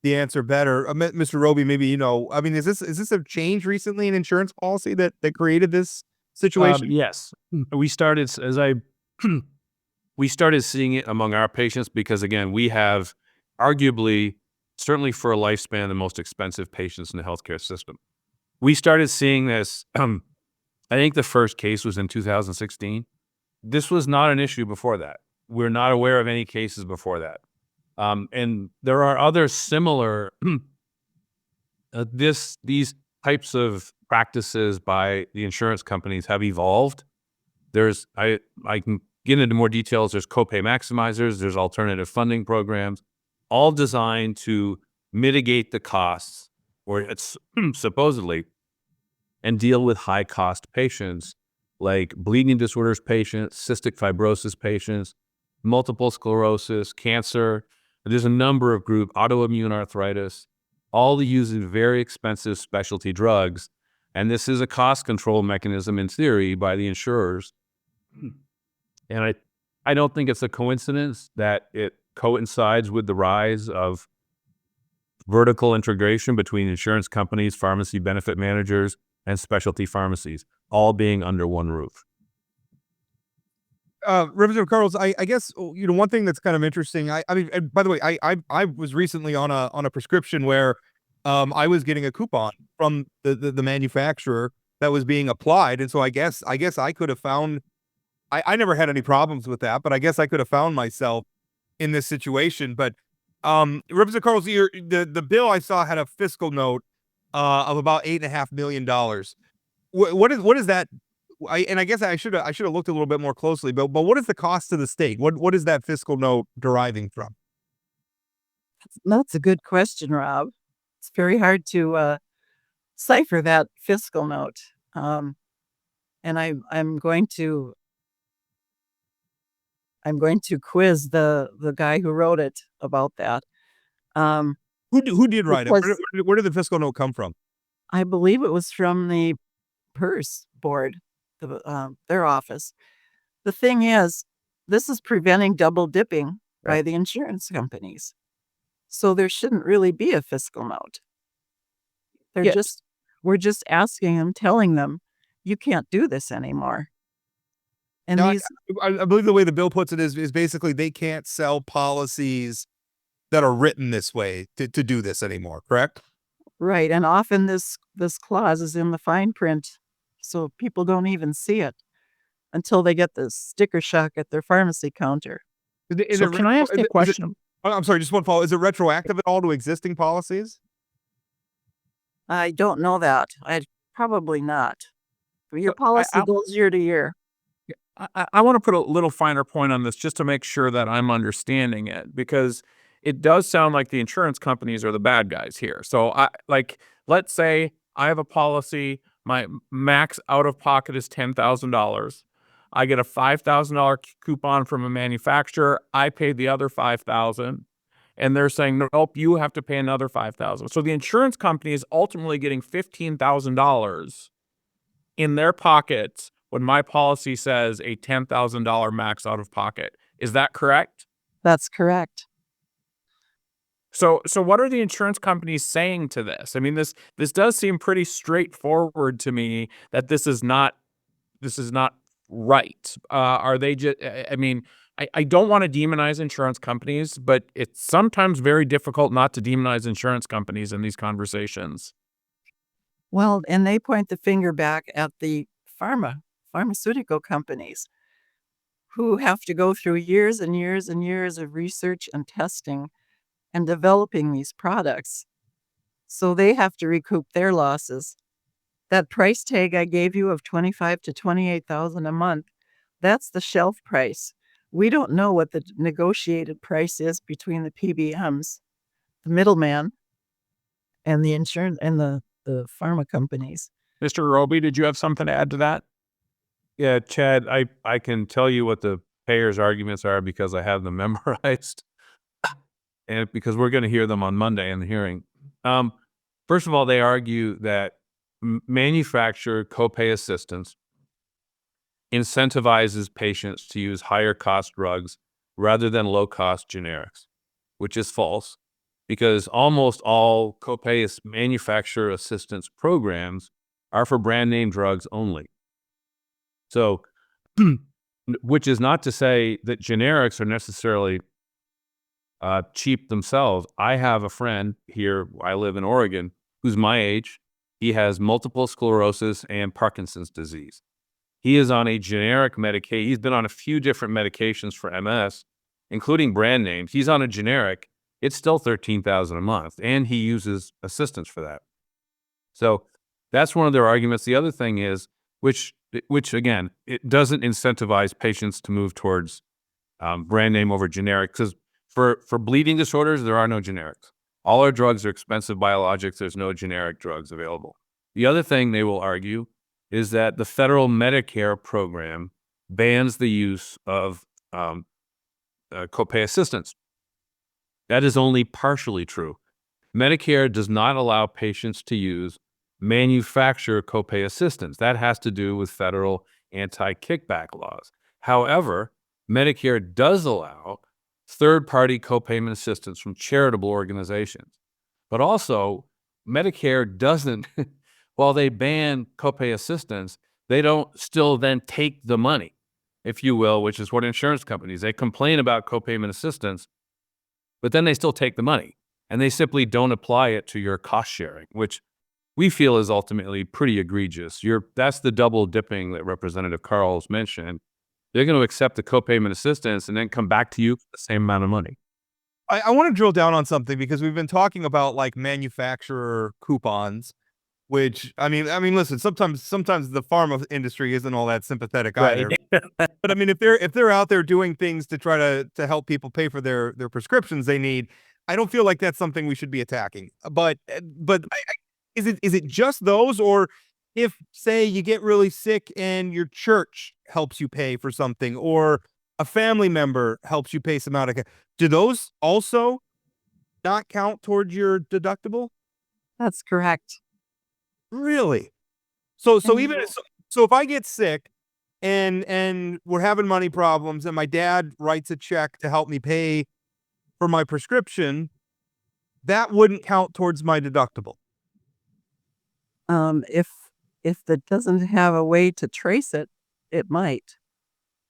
[SPEAKER 4] the answer better. Mr. Robie, maybe you know. Is this a change recently in insurance policy that created this situation?
[SPEAKER 5] Yes. We started we started seeing it among our patients because, again, we have arguably, certainly for a lifespan, the most expensive patients in the healthcare system. We started seeing this, I think the first case was in 2016. This was not an issue before that. We're not aware of any cases before that. And there are other similar, these types of practices by the insurance companies have evolved. I can get into more details. There's copay maximizers, there's alternative funding programs, all designed to mitigate the costs, or it's supposedly, and deal with high-cost patients like bleeding disorders patients, cystic fibrosis patients, multiple sclerosis, cancer. There's a number of groups, autoimmune arthritis, all using very expensive specialty drugs. And this is a cost control mechanism in theory by the insurers. And I don't think it's a coincidence that it coincides with the rise of vertical integration between insurance companies, pharmacy benefit managers, and specialty pharmacies, all being under one roof.
[SPEAKER 4] Representative Karls, I guess one thing that's kind of interesting. I mean, and by the way, I was recently on a prescription where I was getting a coupon from the manufacturer that was being applied, and so I guess I could have found. I never had any problems with that, but I guess I could have found myself in this situation. But Representative Karls, the bill I saw had a fiscal note of about $8.5 million. What is that? I guess I should have looked a little bit more closely. But what is the cost to the state? What is that fiscal note deriving from?
[SPEAKER 7] That's a good question, Rob. It's very hard to cipher that fiscal note, and I'm going to quiz the guy who wrote it about that.
[SPEAKER 4] Who did write it?
[SPEAKER 7] Because
[SPEAKER 4] Where did the fiscal note come from?
[SPEAKER 7] I believe it was from the PERS board, their office. The thing is, this is preventing double dipping by the insurance companies. So there shouldn't really be a fiscal note. We're just asking them, telling them, you can't do this anymore. And
[SPEAKER 4] No,
[SPEAKER 7] these,
[SPEAKER 4] I believe the way the bill puts it is basically they can't sell policies that are written this way to do this anymore, correct?
[SPEAKER 7] right, and often this clause is in the fine print, so people don't even see it until they get the sticker shock at their pharmacy counter.
[SPEAKER 5] So can I ask you a question?
[SPEAKER 4] I'm sorry, just one follow. Is it retroactive at all to existing policies?
[SPEAKER 7] I don't know that. Probably not. Your policy goes year to year.
[SPEAKER 5] I want to put a little finer point on this just to make sure that I'm understanding it, because it does sound like the insurance companies are the bad guys here. So let's say I have a policy, my max out of pocket is $10,000. I get a $5,000 coupon from a manufacturer. I pay the other $5,000, and they're saying, nope, you have to pay another $5,000. So the insurance company is ultimately getting $15,000 in their pockets when my policy says a $10,000 max out of pocket. Is that correct?
[SPEAKER 7] That's correct.
[SPEAKER 5] So what are the insurance companies saying to this? I mean, this does seem pretty straightforward to me that this is not right. Are they just? I mean, I don't want to demonize insurance companies, but it's sometimes very difficult not to demonize insurance companies in these conversations.
[SPEAKER 7] Well, and they point the finger back at the pharmaceutical companies who have to go through years and years and years of research and testing and developing these products. So they have to recoup their losses. That price tag I gave you of $25,000 to $28,000 a month, that's the shelf price. We don't know what the negotiated price is between the PBMs, the middleman, and the insurance and the pharma companies.
[SPEAKER 5] Mr. Robie, did you have something to add to that?
[SPEAKER 6] Yeah, Chad, I can tell you what the payers' arguments are because I have them memorized, and because we're going to hear them on Monday in the hearing. First of all, they argue that manufacturer copay assistance incentivizes patients to use higher cost drugs rather than low cost generics, which is false because almost all copay manufacturer assistance programs are for brand name drugs only. So, which is not to say that generics are necessarily cheap themselves. I have a friend here, I live in Oregon, who's my age. He has multiple sclerosis and Parkinson's disease. He is on a generic medication. He's been on a few different medications for MS, including brand names. He's on a generic. It's still $13,000 a month, and he uses assistance for that. So that's one of their arguments. The other thing is, which again, it doesn't incentivize patients to move towards brand name over generic, because for bleeding disorders, there are no generics. All our drugs are expensive biologics. There's no generic drugs available. The other thing they will argue is that the federal Medicare program bans the use of
[SPEAKER 5] copay assistance. That is only partially true. Medicare does not allow patients to use manufacturer copay assistance. That has to do with federal anti-kickback laws. However, Medicare does allow third-party copayment assistance from charitable organizations. But also, Medicare doesn't, while they ban copay assistance, they don't still then take the money, if you will, which is what insurance companies, they complain about copayment assistance, but then they still take the money and they simply don't apply it to your cost sharing, which we feel is ultimately pretty egregious. That's the double dipping that Representative Karls mentioned. They're going to accept the copayment assistance and then come back to you for the same amount of money.
[SPEAKER 4] I want to drill down on something because we've been talking about like manufacturer coupons, which I mean, listen, sometimes the pharma industry isn't all that sympathetic either. But I mean, if they're out there doing things to try to help people pay for their prescriptions they need, I don't feel like that's something we should be attacking. But is it just those, or if say you get really sick and your church helps you pay for something, or a family member helps you pay some out of, do those also not count towards your deductible?
[SPEAKER 7] That's correct.
[SPEAKER 4] Really? So if I get sick and we're having money problems and my dad writes a check to help me pay for my prescription, that wouldn't count towards my deductible.
[SPEAKER 7] If it doesn't have a way to trace it, it might.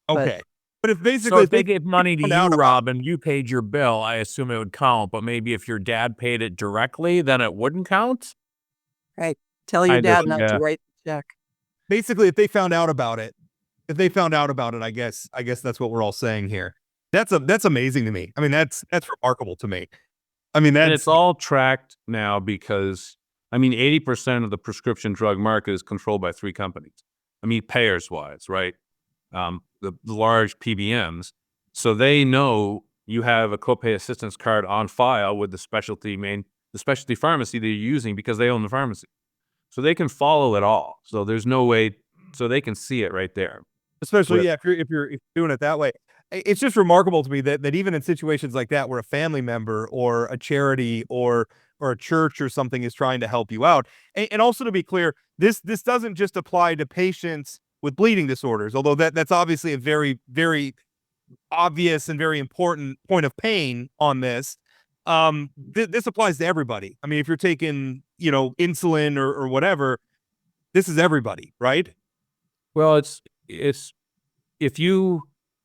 [SPEAKER 4] Okay. But if
[SPEAKER 5] So
[SPEAKER 4] basically
[SPEAKER 5] if they gave money to
[SPEAKER 4] found
[SPEAKER 5] you,
[SPEAKER 4] out about-
[SPEAKER 5] Rob, and you paid your bill, I assume it would count. But maybe if your dad paid it directly, then it wouldn't count?
[SPEAKER 7] Right. Tell your
[SPEAKER 5] Kind
[SPEAKER 7] dad
[SPEAKER 5] of,
[SPEAKER 7] not
[SPEAKER 5] yeah.
[SPEAKER 7] to write the check.
[SPEAKER 4] basically if they found out about it, I guess that's what we're all saying here. That's amazing to me. I mean, that's remarkable to me. I mean,
[SPEAKER 5] And
[SPEAKER 4] that's
[SPEAKER 5] it's all tracked now because, 80% of the prescription drug market is controlled by 3 companies. Payers-wise, right? The large PBMs. So they know you have a copay assistance card on file with the specialty pharmacy that you're using because they own the pharmacy. So they can follow it all. So there's no way, so they can see it right there.
[SPEAKER 4] especially
[SPEAKER 5] with-
[SPEAKER 4] yeah, if you're doing it that way. It's just remarkable to me that even in situations like that where a family member or a charity or a church or something is trying to help you out. And also to be clear, this doesn't just apply to patients with bleeding disorders, although that's obviously a very, very obvious and very important point of pain on this. This applies to everybody. I mean, if you're taking, insulin or whatever, this is everybody, right?
[SPEAKER 5] Well, it's if you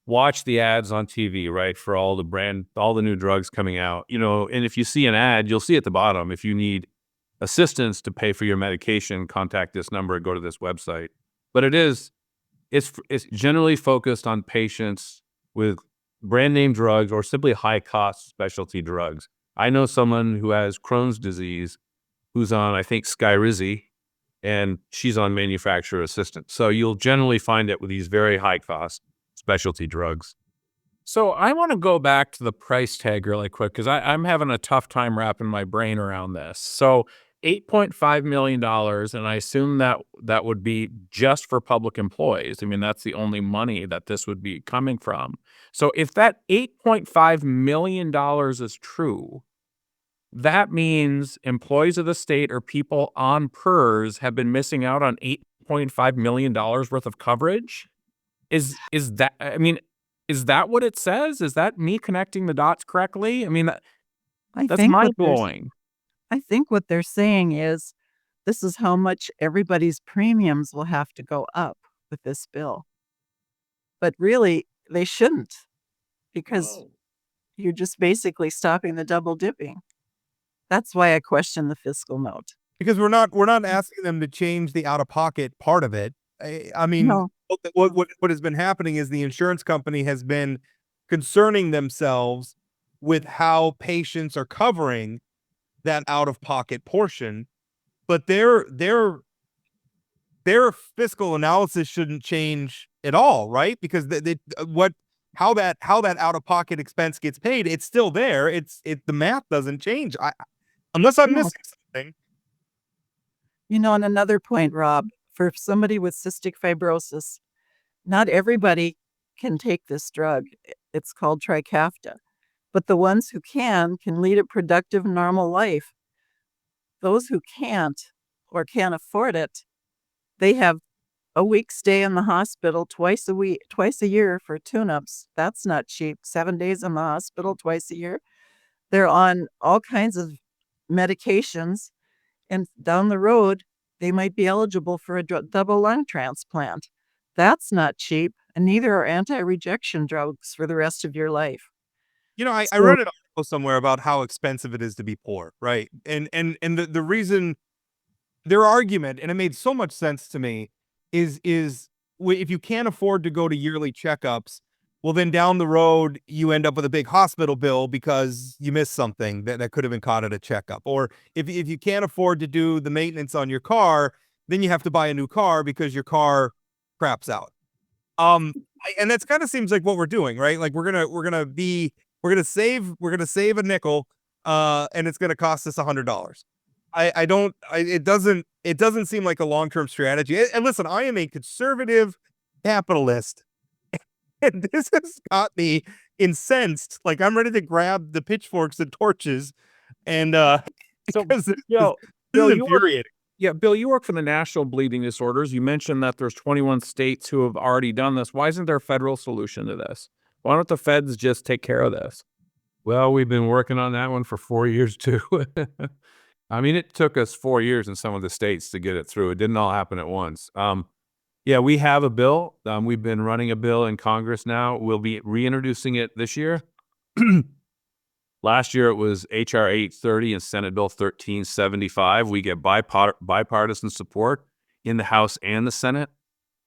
[SPEAKER 5] watch the ads on TV, right, for all the new drugs coming out, and if you see an ad, you'll see at the bottom, if you need assistance to pay for your medication, contact this number, go to this website. But it's generally focused on patients with brand name drugs or simply high cost specialty drugs. I know someone who has Crohn's disease who's on, I think, Skyrizi, and she's on manufacturer assistance. So you'll generally find it with these very high cost specialty drugs. So I want to go back to the price tag really quick because I'm having a tough time wrapping my brain around this. So $8.5 million, and I assume that would be just for public employees. That's the only money that this would be coming from. So if that $8.5 million is true, that means employees of the state or people on PERS have been missing out on $8.5 million worth of coverage. Is that what it says? Is that me connecting the dots correctly? That's mind blowing.
[SPEAKER 7] I think what they're saying is this is how much everybody's premiums will have to go up with this bill. But really, they shouldn't, because you're just basically stopping the double dipping. That's why I question the fiscal note.
[SPEAKER 4] Because we're not asking them to change the out-of-pocket part of it.
[SPEAKER 7] No.
[SPEAKER 4] What has been happening is the insurance company has been concerning themselves with how patients are covering that out-of-pocket portion, but their fiscal analysis shouldn't change at all, right? Because how that out-of-pocket expense gets paid, it's still there. The math doesn't change. Unless I'm missing something.
[SPEAKER 7] And another point, Rob, for somebody with cystic fibrosis, not everybody can take this drug. It's called Trikafta. But the ones who can lead a productive, normal life. Those who can't or can't afford it, they have a week stay in the hospital twice a year for tune-ups. That's not cheap. 7 days in the hospital twice a year. They're on all kinds of medications, and down the road, they might be eligible for a double lung transplant. That's not cheap, and neither are anti-rejection drugs for the rest of your life.
[SPEAKER 4] You know, I
[SPEAKER 7] So-
[SPEAKER 4] read an article somewhere about how expensive it is to be poor, right? And the reason, their argument, and it made so much sense to me, is if you can't afford to go to yearly checkups, well, then down the road you end up with a big hospital bill because you missed something that could have been caught at a checkup. Or if you can't afford to do the maintenance on your car, then you have to buy a new car because your car craps out. And that's kind of seems like what we're doing, right? Like we're gonna save a nickel, and it's gonna cost us $100. It doesn't seem like a long-term strategy. And listen, I am a conservative capitalist, and this has got me incensed. Like I'm ready to grab the pitchforks and torches, and
[SPEAKER 5] So,
[SPEAKER 4] because this
[SPEAKER 5] Bill,
[SPEAKER 4] is
[SPEAKER 5] you work,
[SPEAKER 4] infuriating.
[SPEAKER 5] Bill, you work for the National Bleeding Disorders. You mentioned that there's 21 states who have already done this. Why isn't there a federal solution to this? Why don't the feds just take care of this?
[SPEAKER 8] Well, we've been working on that one for 4 years too. I mean, it took us 4 years in some of the states to get it through. It didn't all happen at once. Yeah, we have a bill. We've been running a bill in Congress now. We'll be reintroducing it this year. Last year it was H.R. 830 and Senate Bill 1375. We get bipartisan support in the House and the Senate.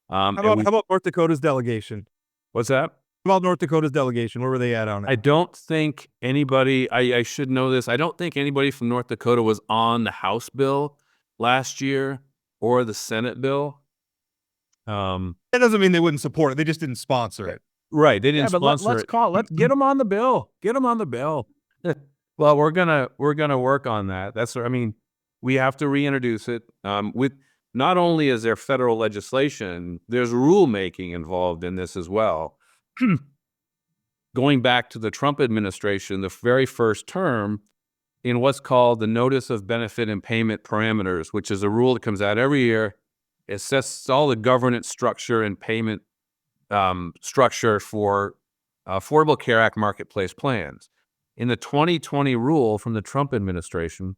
[SPEAKER 4] How about North Dakota's delegation?
[SPEAKER 8] What's that?
[SPEAKER 4] How about North Dakota's delegation? Where were they at on it?
[SPEAKER 8] I don't think anybody, I should know this, I don't think anybody from North Dakota was on the House bill last year or the Senate bill.
[SPEAKER 4] That doesn't mean they wouldn't support it. They just didn't sponsor it.
[SPEAKER 8] Right, they didn't
[SPEAKER 5] Yeah, but
[SPEAKER 8] sponsor it.
[SPEAKER 5] let's get them on the bill. Get them on the bill.
[SPEAKER 8] Well, we're gonna work on that. That's what I mean. We have to reintroduce it. With not only is there federal legislation, there's rulemaking involved in this as well. Going back to the Trump administration, the very first term, in what's called the Notice of Benefit and Payment Parameters, which is a rule that comes out every year. It sets all the governance structure and payment structure for Affordable Care Act marketplace plans. In the 2020 rule from the Trump administration,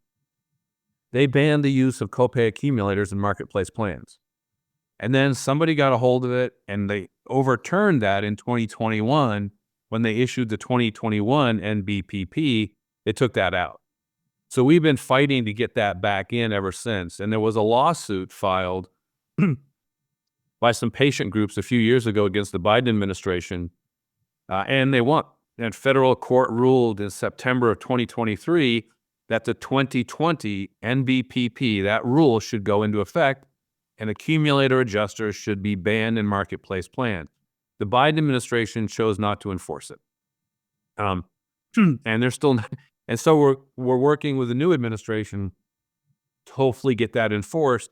[SPEAKER 8] they banned the use of copay accumulators in marketplace plans. And then somebody got a hold of it and they overturned that in 2021 when they issued the 2021 NBPP. They took that out. So we've been fighting to get that back in ever since. And there was a lawsuit filed by some patient groups a few years ago against the Biden administration, and they won. And federal court ruled in September of 2023 that the 2020 NBPP, that rule should go into effect, and accumulator adjusters should be banned in marketplace plans. The Biden administration chose not to enforce it. And they're still not, and so we're working with the new administration to hopefully get that enforced.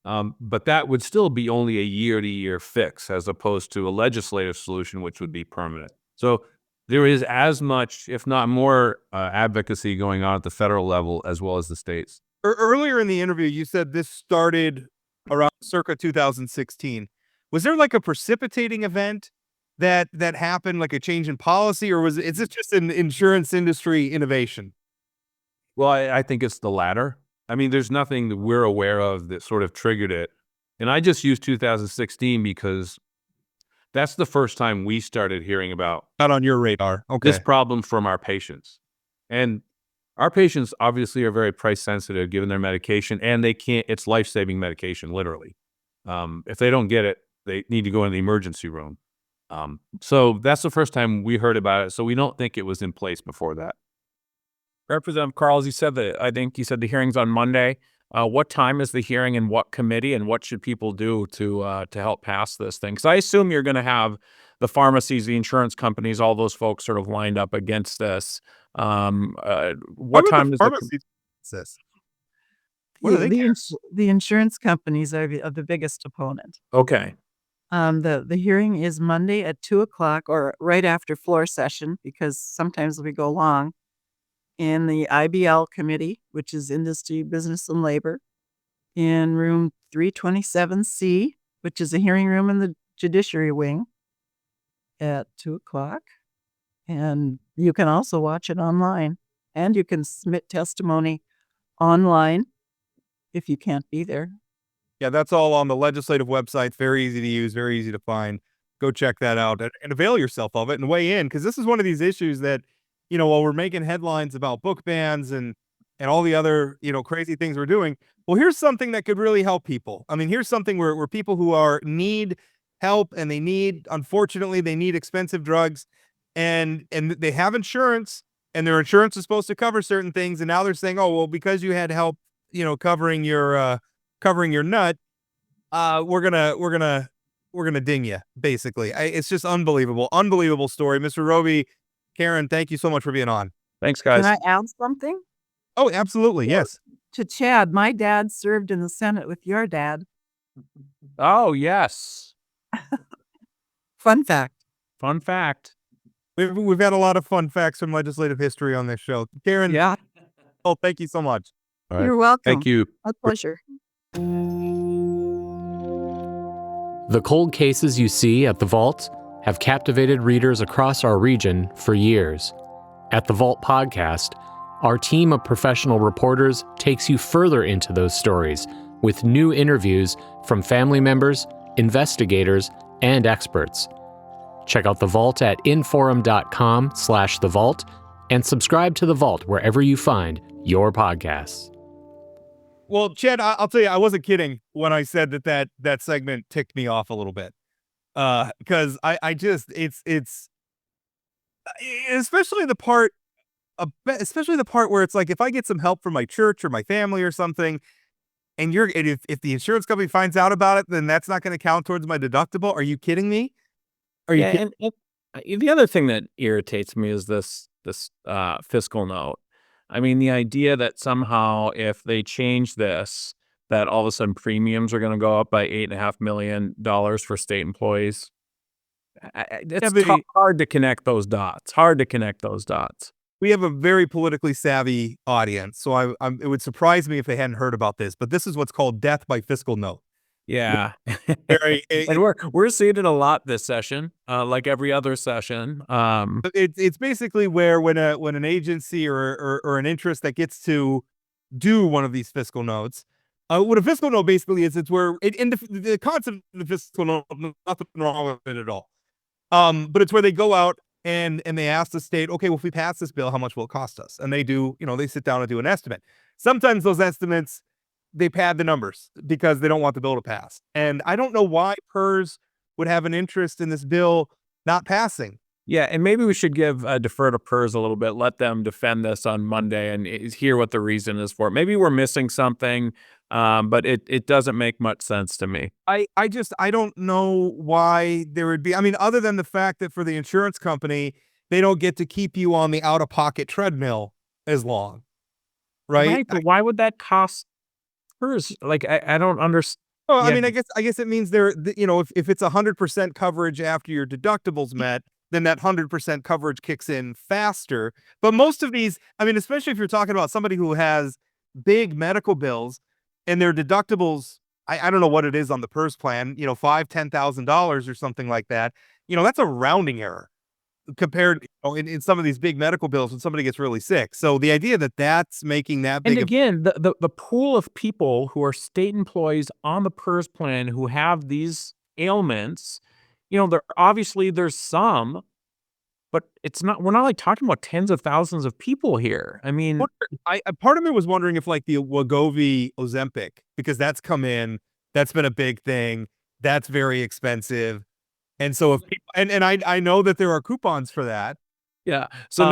[SPEAKER 8] But that would still be only a year-to-year fix as opposed to a legislative solution, which would be permanent. So there is as much, if not more, advocacy going on at the federal level as well as the states.
[SPEAKER 4] Earlier in the interview, you said this started around circa 2016. Was there like a precipitating event that happened, like a change in policy, or is it just an insurance industry innovation?
[SPEAKER 8] Well, I think it's the latter. I mean, there's nothing that we're aware of that sort of triggered it. And I just used 2016 because that's the first time we started hearing about
[SPEAKER 4] Not on your radar. Okay.
[SPEAKER 8] this problem from our patients. And our patients obviously are very price sensitive given their medication, and it's life-saving medication, literally. If they don't get it, they need to go in the emergency room. So that's the first time we heard about it. So we don't think it was in place before that.
[SPEAKER 5] Representative Karls, I think you said the hearing's on Monday. What time is the hearing and what committee, and what should people do to help pass this thing? Because I assume you're going to have the pharmacies, the insurance companies, all those folks sort of lined up against this. What time is
[SPEAKER 4] this?
[SPEAKER 7] The insurance companies are the biggest opponent.
[SPEAKER 5] Okay.
[SPEAKER 7] The hearing is Monday at 2:00 or right after floor session, because sometimes we go long, in the IBL committee, which is Industry, Business, and Labor, in room 327C, which is a hearing room in the Judiciary Wing, at 2:00. And you can also watch it online, and you can submit testimony online if you can't be there.
[SPEAKER 4] Yeah, that's all on the legislative website. Very easy to use, very easy to find. Go check that out and avail yourself of it and weigh in, because this is one of these issues that, while we're making headlines about book bans and all the other, crazy things we're doing, well, here's something that could really help people. I mean, here's something where people who need help, and unfortunately, they need expensive drugs, and they have insurance, and their insurance is supposed to cover certain things, and now they're saying, oh, well, because you had help, covering your nut, we're gonna ding you, basically. It's just unbelievable story. Mr. Robie, Karen, thank you so much for being on.
[SPEAKER 5] Thanks, guys.
[SPEAKER 7] Can I add something?
[SPEAKER 4] Oh, absolutely, yes.
[SPEAKER 7] To Chad, my dad served in the Senate with your dad.
[SPEAKER 5] Oh, yes.
[SPEAKER 7] Fun fact.
[SPEAKER 5] Fun fact.
[SPEAKER 4] We've had a lot of fun facts from legislative history on this show. Karen,
[SPEAKER 7] Yeah.
[SPEAKER 4] oh, thank you so much.
[SPEAKER 2] All right.
[SPEAKER 7] You're welcome.
[SPEAKER 8] Thank you.
[SPEAKER 7] My pleasure.
[SPEAKER 1] The cold cases you see at the Vault have captivated readers across our region for years. At the Vault podcast, our team of professional reporters takes you further into those stories with new interviews from family members, investigators, and experts. Check out The Vault at inforum.com/The Vault and subscribe to The Vault wherever you find your podcasts.
[SPEAKER 4] Well, Chad, I'll tell you, I wasn't kidding when I said that segment ticked me off a little bit. Because I just, it's especially the part where it's like, if I get some help from my church or my family or something, and if the insurance company finds out about it, then that's not going to count towards my deductible. Are you kidding me?
[SPEAKER 5] And the other thing that irritates me is this fiscal note. I mean, the idea that somehow if they change this, that all of a sudden premiums are going to go up by $8.5 million for state employees. It's hard to connect those dots.
[SPEAKER 4] We have a very politically savvy audience, so it would surprise me if they hadn't heard about this. But this is what's called death by fiscal note.
[SPEAKER 5] Yeah. And we're seeing it a lot this session, like every other session.
[SPEAKER 4] It's basically where when an agency or an interest that gets to do one of these fiscal notes, what a fiscal note basically is, it's where in the concept of the fiscal note, nothing wrong with it at all. But it's where they go out and they ask the state, okay, well, if we pass this bill, how much will it cost us? And they do, they sit down and do an estimate. Sometimes those estimates, they pad the numbers because they don't want the bill to pass. And I don't know why PERS would have an interest in this bill not passing.
[SPEAKER 5] Yeah, and maybe we should defer to PERS a little bit, let them defend this on Monday and hear what the reason is for it. Maybe we're missing something, but it doesn't make much sense to me.
[SPEAKER 4] I don't know why there would be, other than the fact that for the insurance company, they don't get to keep you on the out-of-pocket treadmill as long, right?
[SPEAKER 5] But why would that cost PERS? Like, I don't understand.
[SPEAKER 4] Well, I guess it means if it's 100% coverage after your deductible's met, then that 100% coverage kicks in faster. But most of these, especially if you're talking about somebody who has big medical bills and their deductibles, I don't know what it is on the PERS plan, $5,000, $10,000 or something like that. That's a rounding error compared in some of these big medical bills when somebody gets really sick. So the idea that that's making that big.
[SPEAKER 5] And again, the pool of people who are state employees on the PERS plan who have these ailments, there's some, but we're not like talking about tens of thousands of people here.
[SPEAKER 4] Part of me was wondering if like the Wegovy Ozempic, because that's come in, that's been a big thing. That's very expensive. And so if people, and I know that there are coupons for that.
[SPEAKER 5] Yeah. So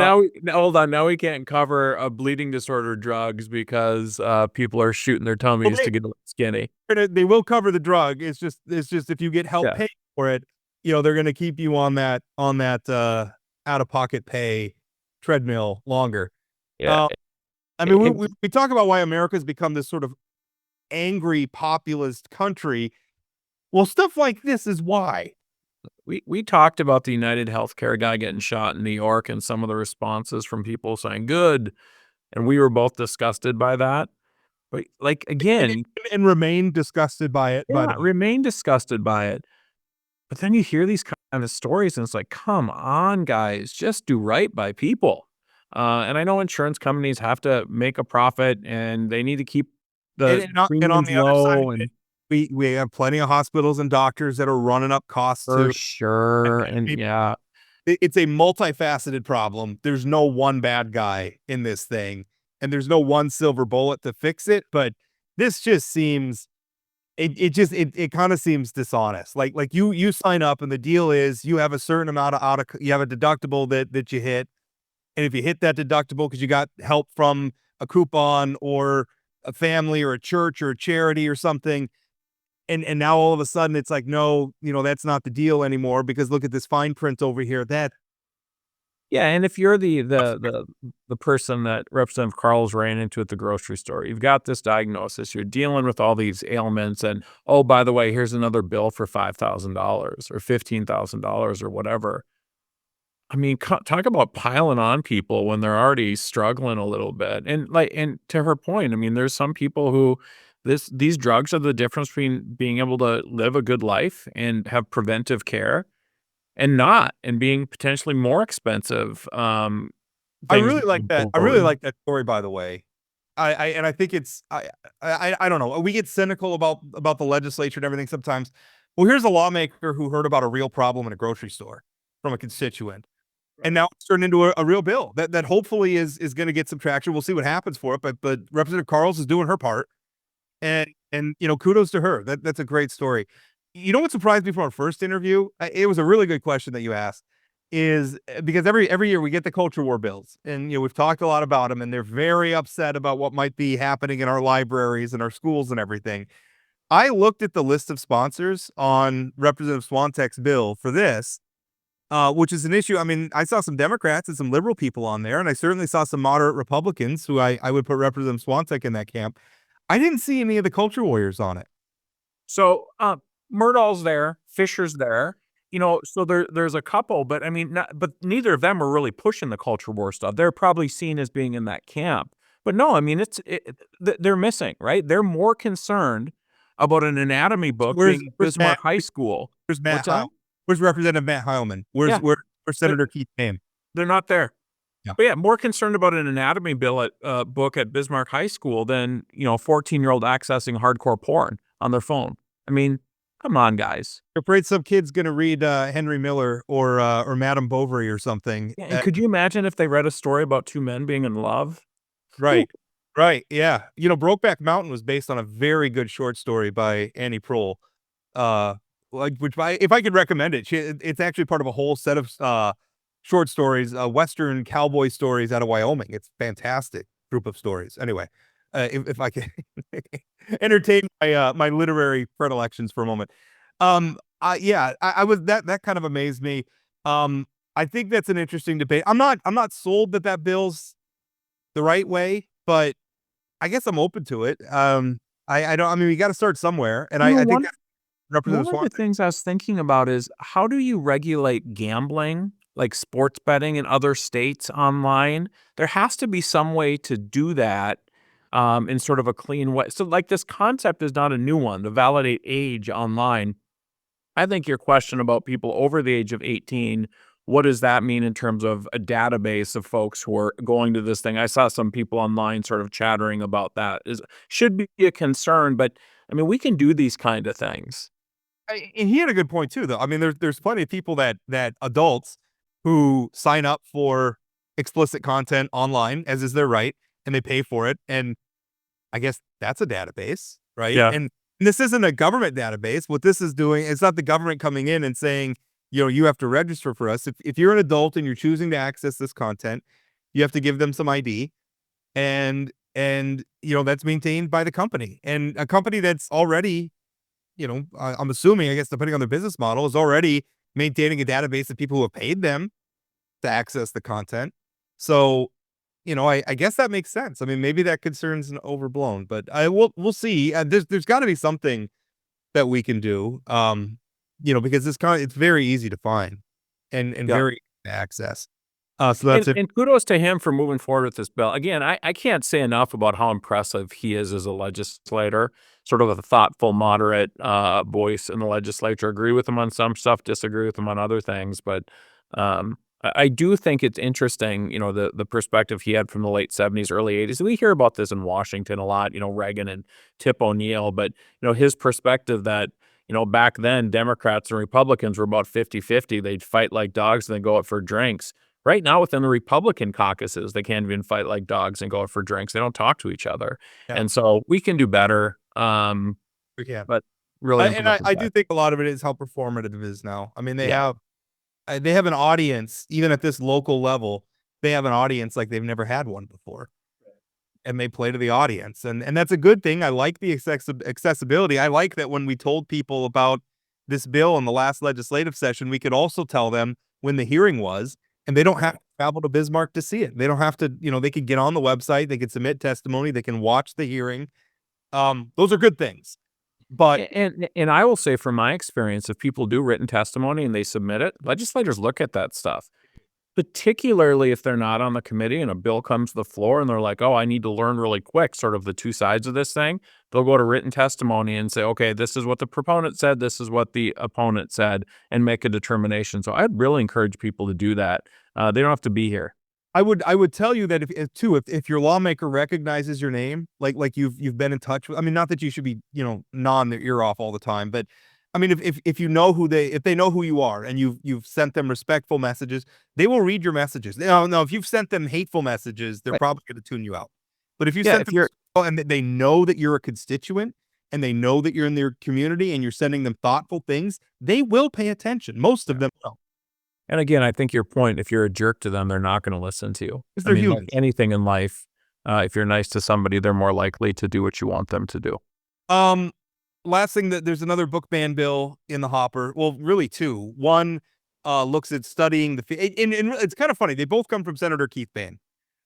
[SPEAKER 5] hold on. Now we can't cover bleeding disorder drugs because people are shooting their tummies to get skinny.
[SPEAKER 4] They will cover the drug. It's just if you get help paying for it, they're going to keep you on that out-of-pocket pay treadmill longer.
[SPEAKER 5] Yeah.
[SPEAKER 4] We talk about why America's become this sort of angry populist country. Well, stuff like this is why.
[SPEAKER 5] We talked about the United Healthcare guy getting shot in New York and some of the responses from people saying good, and we were both disgusted by that. But like again,
[SPEAKER 4] And remain disgusted by it.
[SPEAKER 5] yeah,
[SPEAKER 4] But
[SPEAKER 5] remain disgusted by it. But then you hear these kind of stories, and it's like, come on, guys, just do right by people. And I know insurance companies have to make a profit, and they need to keep the
[SPEAKER 4] and on
[SPEAKER 5] premiums
[SPEAKER 4] the other side
[SPEAKER 5] low,
[SPEAKER 4] of it,
[SPEAKER 5] and
[SPEAKER 4] we have plenty of hospitals and doctors that are running up costs
[SPEAKER 5] for
[SPEAKER 4] too.
[SPEAKER 5] sure, and yeah,
[SPEAKER 4] It's a multifaceted problem. There's no one bad guy in this thing, and there's no one silver bullet to fix it. But this just seems it kind of seems dishonest. Like you sign up, and the deal is you have a certain amount of you have a deductible that you hit, and if you hit that deductible because you got help from a coupon or a family or a church or a charity or something, and now all of a sudden it's like, no, that's not the deal anymore because look at this fine print over here. That
[SPEAKER 5] yeah. And if you're the person that Representative Karls ran into at the grocery store, you've got this diagnosis, you're dealing with all these ailments, and oh, by the way, here's another bill for $5,000 or $15,000 or whatever. I mean, talk about piling on people when they're already struggling a little bit. And to her point, I mean, there's some people who these drugs are the difference between being able to live a good life and have preventive care and not, and being potentially more expensive.
[SPEAKER 4] I
[SPEAKER 5] Things
[SPEAKER 4] really like
[SPEAKER 5] going
[SPEAKER 4] that. I really
[SPEAKER 5] forward.
[SPEAKER 4] like that story, by the way. I think it's I don't know. We get cynical about the legislature and everything sometimes. Well, here's a lawmaker who heard about a real problem in a grocery store from a constituent. And now it's turned into a real bill that hopefully is going to get some traction. We'll see what happens for it, but Representative Karls is doing her part, and kudos to her. That's a great story. You know what surprised me from our first interview? It was a really good question that you asked. Is because every year we get the culture war bills, and we've talked a lot about them, and they're very upset about what might be happening in our libraries and our schools and everything. I looked at the list of sponsors on Representative Swiontek's bill for this, which is an issue. I mean, I saw some Democrats and some liberal people on there, and I certainly saw some moderate Republicans who I would put Representative Swiontek in that camp. I didn't see any of the culture warriors on it.
[SPEAKER 5] So, Murdahl's there, Fisher's there, so there's a couple, but I mean, but neither of them are really pushing the culture war stuff. They're probably seen as being in that camp. But no, I mean, they're missing, right? They're more concerned about an anatomy book
[SPEAKER 4] Where's
[SPEAKER 5] being
[SPEAKER 4] where's
[SPEAKER 5] Bismarck
[SPEAKER 4] Matt?
[SPEAKER 5] High School.
[SPEAKER 4] Where's Matt
[SPEAKER 5] What's that?
[SPEAKER 4] Heil? Where's Representative Matt Heilman? Where's
[SPEAKER 5] Yeah.
[SPEAKER 4] where's Senator Keith Payne?
[SPEAKER 5] They're not there.
[SPEAKER 4] Yeah.
[SPEAKER 5] But yeah, more concerned about an anatomy book at Bismarck High School than 14-year-old accessing hardcore porn on their phone. I mean, come on, guys.
[SPEAKER 4] I'm afraid some kid's gonna read Henry Miller or Madame Bovary or something.
[SPEAKER 5] Yeah, and could you imagine if they read a story about two men being in love?
[SPEAKER 4] Right. Right. Yeah. Brokeback Mountain was based on a very good short story by Annie Proulx. If I could recommend it, it's actually part of a whole set of short stories, Western cowboy stories out of Wyoming. It's fantastic group of stories. Anyway, if I can entertain my literary predilections for a moment. I was that kind of amazed me. I think that's an interesting debate. I'm not sold that bill's the right way, but I guess I'm open to it. I don't. I mean, we got to start somewhere, and I think Representative
[SPEAKER 5] One of the things I was thinking about is how do you regulate gambling, like sports betting in other states online? There has to be some way to do that in sort of a clean way. So, like, this concept is not a new one to validate age online. I think your question about people over the age of 18, what does that mean in terms of a database of folks who are going to this thing? I saw some people online sort of chattering about that. Should be a concern, but I mean, we can do these kind of things.
[SPEAKER 4] And he had a good point too, though. I mean, there's plenty of people that adults who sign up for explicit content online, as is their right, and they pay for it. And I guess that's a database, right?
[SPEAKER 5] Yeah.
[SPEAKER 4] And this isn't a government database. What this is doing, it's not the government coming in and saying, you have to register for us. If you're an adult and you're choosing to access this content, you have to give them some ID, and that's maintained by the company, and a company that's already, I'm assuming, I guess, depending on their business model, is already maintaining a database of people who have paid them to access the content. So, I guess that makes sense. I mean, maybe that concern's overblown, but we'll see. There's got to be something that we can do. Because it's very easy to find and very easy to access. So that's it.
[SPEAKER 5] And kudos to him for moving forward with this bill. Again, I can't say enough about how impressive he is as a legislator, sort of a thoughtful, moderate voice in the legislature. Agree with him on some stuff, disagree with him on other things. But I do think it's interesting, the perspective he had from the late 70s, early 80s. We hear about this in Washington a lot, Reagan and Tip O'Neill. But, his perspective that, back then, Democrats and Republicans were about 50-50. They'd fight like dogs and then go out for drinks. Right now, within the Republican caucuses, they can't even fight like dogs and go out for drinks. They don't talk to each other.
[SPEAKER 4] Yeah.
[SPEAKER 5] And so we can do better.
[SPEAKER 4] We can.
[SPEAKER 5] But really,
[SPEAKER 4] I do think a lot of it is how performative it is now. I mean, they have an audience, even at this local level. They have an audience like they've never had one before. And they play to the audience. And that's a good thing. I like the accessibility. I like that when we told people about this bill in the last legislative session, we could also tell them when the hearing was. And they don't have to travel to Bismarck to see it. They don't have to, they could get on the website, they could submit testimony, they can watch the hearing. Those are good things. But
[SPEAKER 5] and I will say from my experience, if people do written testimony and they submit it, legislators look at that stuff. Particularly if they're not on the committee and a bill comes to the floor and they're like, oh, I need to learn really quick, sort of the two sides of this thing. They'll go to written testimony and say, okay, this is what the proponent said, this is what the opponent said, and make a determination. So I'd really encourage people to do that. They don't have to be here.
[SPEAKER 4] I would tell you that if your lawmaker recognizes your name, like you've been in touch with, I mean, not that you should be, gnawing their ear off all the time, but I mean, if you know if they know who you are and you've sent them respectful messages, they will read your messages. No, if you've sent them hateful messages, they're probably going to tune you out. But if you sent them and they know that you're a constituent and they know that you're in their community and you're sending them thoughtful things, they will pay attention. Most of them will.
[SPEAKER 5] And again, I think your point, if you're a jerk to them, they're not going to listen to you.
[SPEAKER 4] They're humans.
[SPEAKER 5] Like anything in life, if you're nice to somebody, they're more likely to do what you want them to do.
[SPEAKER 4] Last thing, that there's another book ban bill in the hopper. Well, really two. One looks at studying and it's kind of funny. They both come from Senator Keith Bain.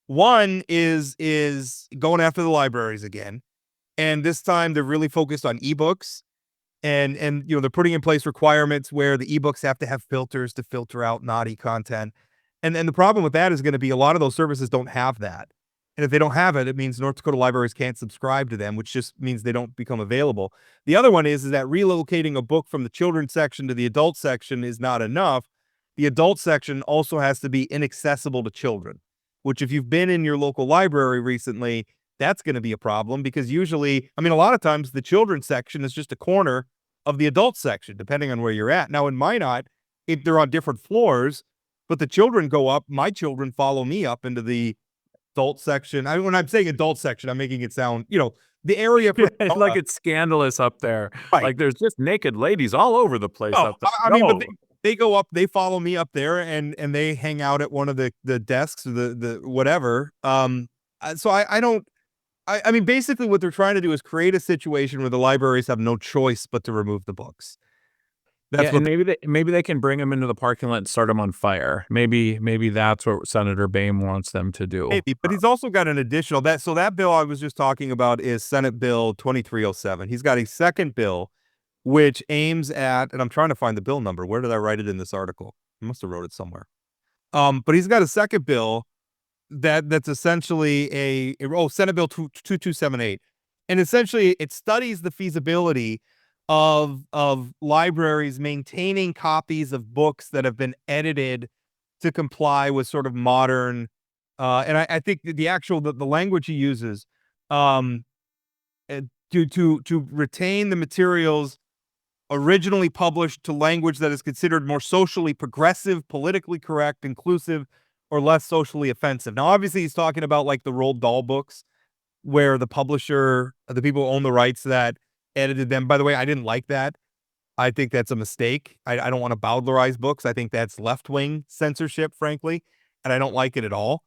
[SPEAKER 4] One is going after the libraries again, and this time they're really focused on ebooks, and they're putting in place requirements where the ebooks have to have filters to filter out naughty content, and the problem with that is going to be a lot of those services don't have that. And if they don't have it, it means North Dakota libraries can't subscribe to them, which just means they don't become available. The other one is that relocating a book from the children's section to the adult section is not enough. The adult section also has to be inaccessible to children, which if you've been in your local library recently, that's going to be a problem because usually, a lot of times the children's section is just a corner of the adult section, depending on where you're at. Now in Minot, if they're on different floors, but the children go up, my children follow me up into the adult section. When I'm saying adult section, I'm making it sound, the area.
[SPEAKER 5] Like it's scandalous up there.
[SPEAKER 4] Right.
[SPEAKER 5] Like there's just naked ladies all over the place up there.
[SPEAKER 4] But they go up, they follow me up there and they hang out at one of the desks or the whatever. So I mean, basically what they're trying to do is create a situation where the libraries have no choice but to remove the books. That's what
[SPEAKER 5] maybe they can bring them into the parking lot and start them on fire. Maybe that's what Senator Bain wants them to do.
[SPEAKER 4] Maybe, but he's also got an additional that bill I was just talking about is Senate Bill 2307. He's got a second bill which aims at, and I'm trying to find the bill number. Where did I write it in this article? I must have wrote it somewhere. But he's got a second bill that's essentially Senate Bill 2278, and essentially it studies the feasibility of libraries maintaining copies of books that have been edited to comply with sort of modern, and I think the language he uses, to retain the materials originally published to language that is considered more socially progressive, politically correct, inclusive, or less socially offensive. Now, obviously, he's talking about like the Roald Dahl books, where the publisher, the people who own the rights to that, edited them. By the way, I didn't like that. I think that's a mistake. I don't want to bowdlerize books. I think that's left-wing censorship, frankly, and I don't like it at all.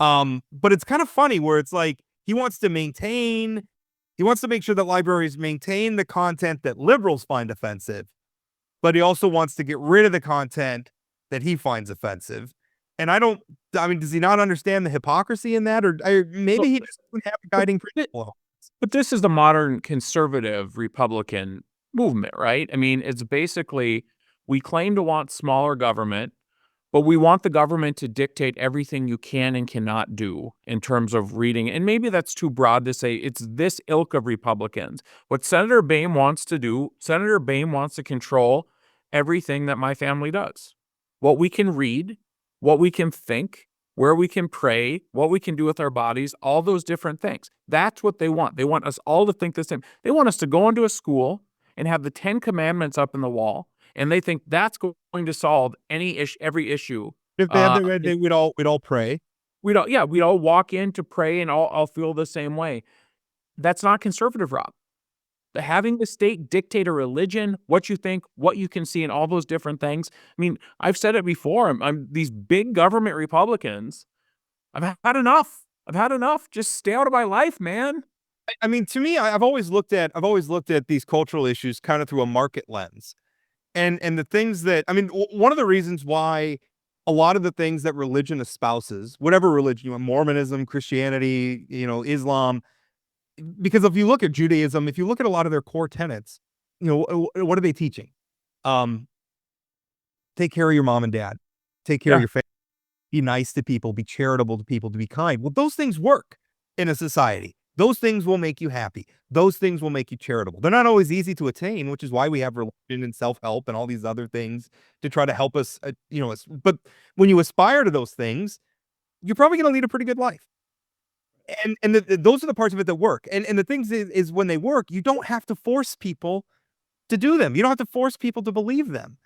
[SPEAKER 4] But it's kind of funny where it's like he wants to make sure that libraries maintain the content that liberals find offensive, but he also wants to get rid of the content that he finds offensive. And does he not understand the hypocrisy in that? Or maybe he doesn't have a guiding principle.
[SPEAKER 5] But this is the modern conservative Republican movement, right? I mean, it's basically we claim to want smaller government, but we want the government to dictate everything you can and cannot do in terms of reading. And maybe that's too broad to say it's this ilk of Republicans. What Senator Boehm wants to do, Senator Boehm wants to control everything that my family does. What we can read, what we can think, where we can pray, what we can do with our bodies, all those different things. That's what they want. They want us all to think the same. They want us to go into a school and have the 10 commandments up in the wall, and they think that's going to solve every issue.
[SPEAKER 4] If they had their red day, we'd all pray.
[SPEAKER 5] We'd all walk in to pray and all feel the same way. That's not conservative, Rob. Having the state dictate a religion, what you think, what you can see, and all those different things. I mean, I've said it before. I'm these big government Republicans. I've had enough. I've had enough. Just stay out of my life, man.
[SPEAKER 4] I mean, to me, I've always looked at these cultural issues kind of through a market lens, and the things that I mean, one of the reasons why a lot of the things that religion espouses, whatever religion you want, Mormonism, Christianity, Islam. Because if you look at Judaism, if you look at a lot of their core tenets, what are they teaching? Take care of your mom and dad. Take care of your family. Be nice to people. Be charitable to people. To be kind. Well, those things work in a society. Those things will make you happy. Those things will make you charitable. They're not always easy to attain, which is why we have religion and self-help and all these other things to try to help us, But when you aspire to those things, you're probably going to lead a pretty good life. And those are the parts of it that work. And the things is when they work, you don't have to force people to do them. You don't have to force people to believe them.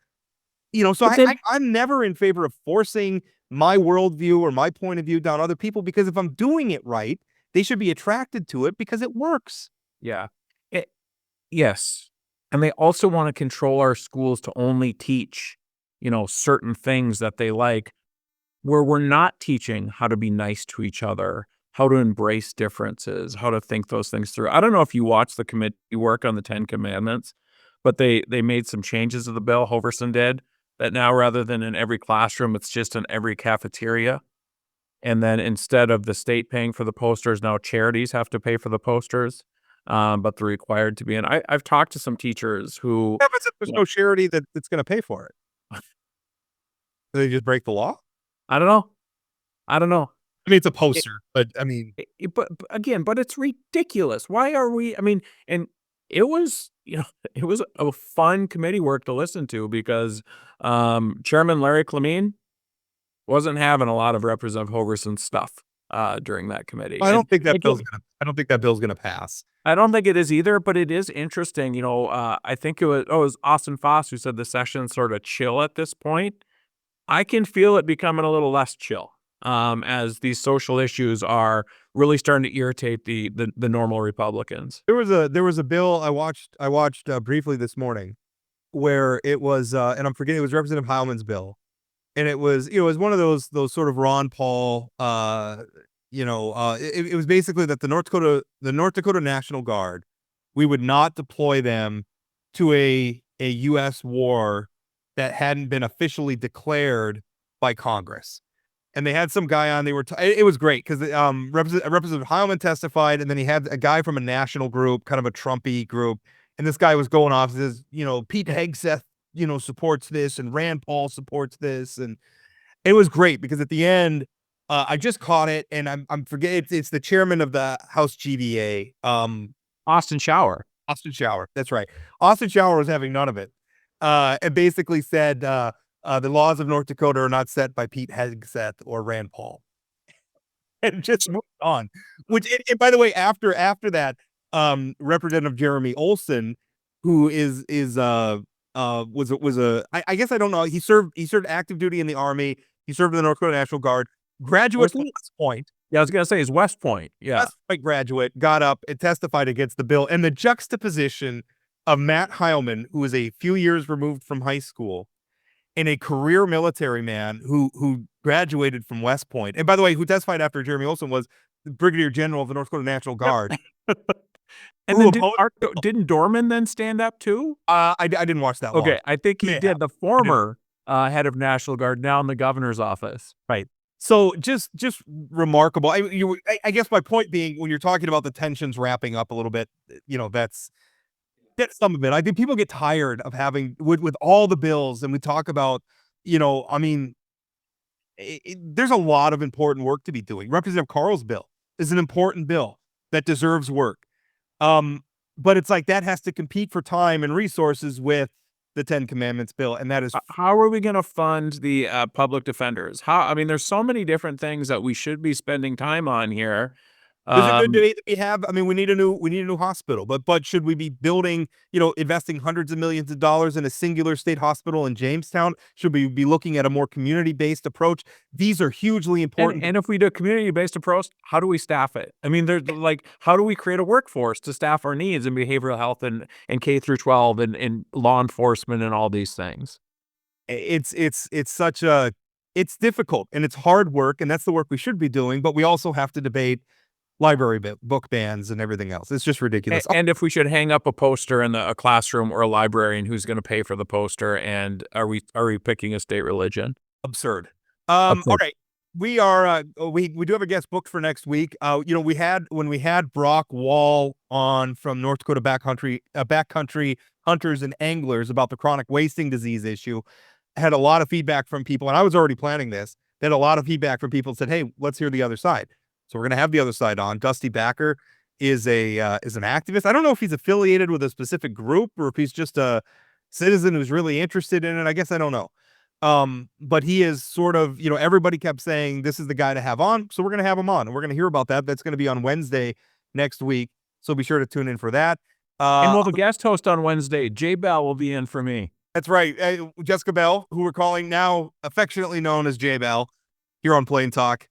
[SPEAKER 4] So I'm never in favor of forcing my worldview or my point of view down other people, because if I'm doing it right, they should be attracted to it because it works.
[SPEAKER 5] Yeah. Yes. And they also want to control our schools to only teach, certain things that they like, where we're not teaching how to be nice to each other, how to embrace differences, how to think those things through. I don't know if you watched the committee work on the 10 Commandments, but they made some changes to the bill, Hoverson did, that now rather than in every classroom, it's just in every cafeteria. And then instead of the state paying for the posters, now charities have to pay for the posters, but they're required to be in. I've talked to some teachers who...
[SPEAKER 4] Yeah, but there's no charity that's going to pay for it. Do they just break the law?
[SPEAKER 5] I don't know.
[SPEAKER 4] I mean, it's a poster, but I mean...
[SPEAKER 5] But again, it's ridiculous. Why are we... I mean, and it was, it was a fun committee work to listen to because Chairman Larry Clemene wasn't having a lot of Representative Hoverson's stuff during that committee.
[SPEAKER 4] I don't think that bill's going to pass.
[SPEAKER 5] I don't think it is either, but it is interesting. I think it was Austin Foss who said the session's sort of chill at this point. I can feel it becoming a little less chill as these social issues are really starting to irritate the normal Republicans.
[SPEAKER 4] There was a bill I watched briefly this morning where it was and I'm forgetting, it was Representative Heilman's bill, and it was one of those sort of Ron Paul it was basically that the North Dakota National Guard, we would not deploy them to a U.S. war that hadn't been officially declared by Congress. And they had some guy on. It was great because Representative Heilman testified, and then he had a guy from a national group, kind of a Trumpy group, and this guy was going off. Says, Pete Hegseth, supports this, and Rand Paul supports this, and it was great because at the end, I just caught it, and I'm forgetting. It's the chairman of the House GVA,
[SPEAKER 5] Austin Shower.
[SPEAKER 4] Austin Shower, that's right. Austin Shower was having none of it, and basically said. The laws of North Dakota are not set by Pete Hegseth or Rand Paul, and just moved on. Which, by the way, after that, Representative Jeremy Olson, who was I guess I don't know. He served active duty in the Army. He served in the North Dakota National Guard. Graduate from West Point.
[SPEAKER 5] Yeah, I was gonna say he's West Point. Yeah,
[SPEAKER 4] West Point graduate, got up and testified against the bill, and the juxtaposition of Matt Heilman, who is a few years removed from high school, and a career military man who graduated from West Point. And by the way, who testified after Jeremy Olson was the Brigadier General of the North Dakota National Guard.
[SPEAKER 5] And then didn't Dorman then stand up too?
[SPEAKER 4] I didn't watch that.
[SPEAKER 5] Okay, I think he did. The former head of National Guard, now in the governor's office.
[SPEAKER 4] Right. So just remarkable. I guess my point being, when you're talking about the tensions wrapping up a little bit, that's get some of it. I think people get tired of having with all the bills, and we talk about, I mean, there's a lot of important work to be doing. Representative Karls' bill is an important bill that deserves work. But it's like that has to compete for time and resources with the 10 Commandments bill, and that is
[SPEAKER 5] How are we going to fund the public defenders? I mean, there's so many different things that we should be spending time on here.
[SPEAKER 4] there's a good debate that we have. I mean, we need a new hospital, but should we be building, investing hundreds of millions of dollars in a singular state hospital in Jamestown? Should we be looking at a more community-based approach? These are hugely important.
[SPEAKER 5] And if we do a community-based approach, how do we staff it? I mean, there's like, how do we create a workforce to staff our needs in behavioral health and K through 12 and law enforcement and all these things?
[SPEAKER 4] It's difficult and it's hard work, and that's the work we should be doing. But we also have to debate library book bans and everything else. It's just ridiculous.
[SPEAKER 5] And if we should hang up a poster in a classroom or a librarian, who's going to pay for the poster? And are we picking a state religion?
[SPEAKER 4] Absurd. All right. We are we do have a guest booked for next week. When we had Brock Wall on from North Dakota backcountry hunters and anglers about the chronic wasting disease issue, I had a lot of feedback from people, and I was already planning this. They had a lot of feedback from people that said, "Hey, let's hear the other side." So we're going to have the other side on. Dusty Backer is an activist. I don't know if he's affiliated with a specific group or if he's just a citizen who's really interested in it. I guess I don't know. But he is sort of, everybody kept saying this is the guy to have on. So we're going to have him on, and we're going to hear about that. That's going to be on Wednesday next week. So be sure to tune in for that.
[SPEAKER 5] And we'll have a guest host on Wednesday. Jay Bell will be in for me.
[SPEAKER 4] That's right. Jessica Bell, who we're calling now affectionately known as Jay Bell here on Plain Talk.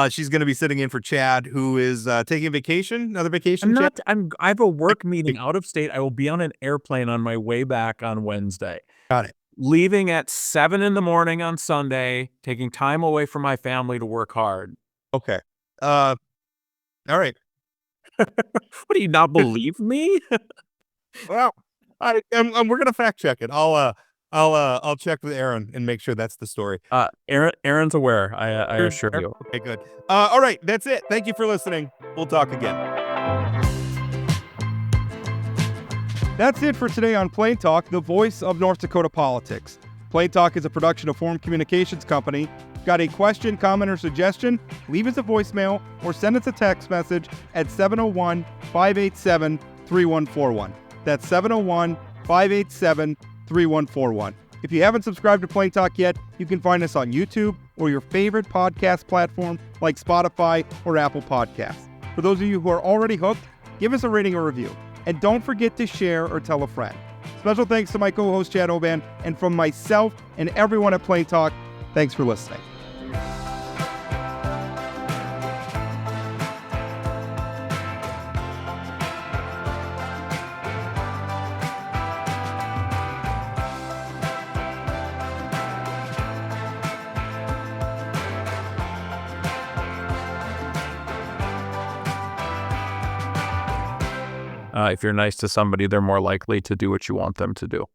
[SPEAKER 4] She's going to be sitting in for Chad, who is taking a vacation, another vacation.
[SPEAKER 5] I have a work meeting out of state. I will be on an airplane on my way back on Wednesday.
[SPEAKER 4] Got it.
[SPEAKER 5] Leaving at 7 a.m. on Sunday, taking time away from my family to work hard.
[SPEAKER 4] Okay. All right.
[SPEAKER 5] What, do you not believe me?
[SPEAKER 4] Well, we're going to fact check it. I'll check with Aaron and make sure that's the story.
[SPEAKER 5] Aaron's aware. I assure you.
[SPEAKER 4] Okay, good. All right, that's it. Thank you for listening. We'll talk again. That's it for today on Plain Talk, the voice of North Dakota politics. Plain Talk is a production of Forum Communications Company. Got a question, comment, or suggestion? Leave us a voicemail or send us a text message at 701-587-3141. That's 701-587-3141. If you haven't subscribed to Plain Talk yet, you can find us on YouTube or your favorite podcast platform like Spotify or Apple Podcasts. For those of you who are already hooked, give us a rating or review. And don't forget to share or tell a friend. Special thanks to my co-host Chad Oban, and from myself and everyone at Plain Talk, thanks for listening.
[SPEAKER 5] If you're nice to somebody, they're more likely to do what you want them to do.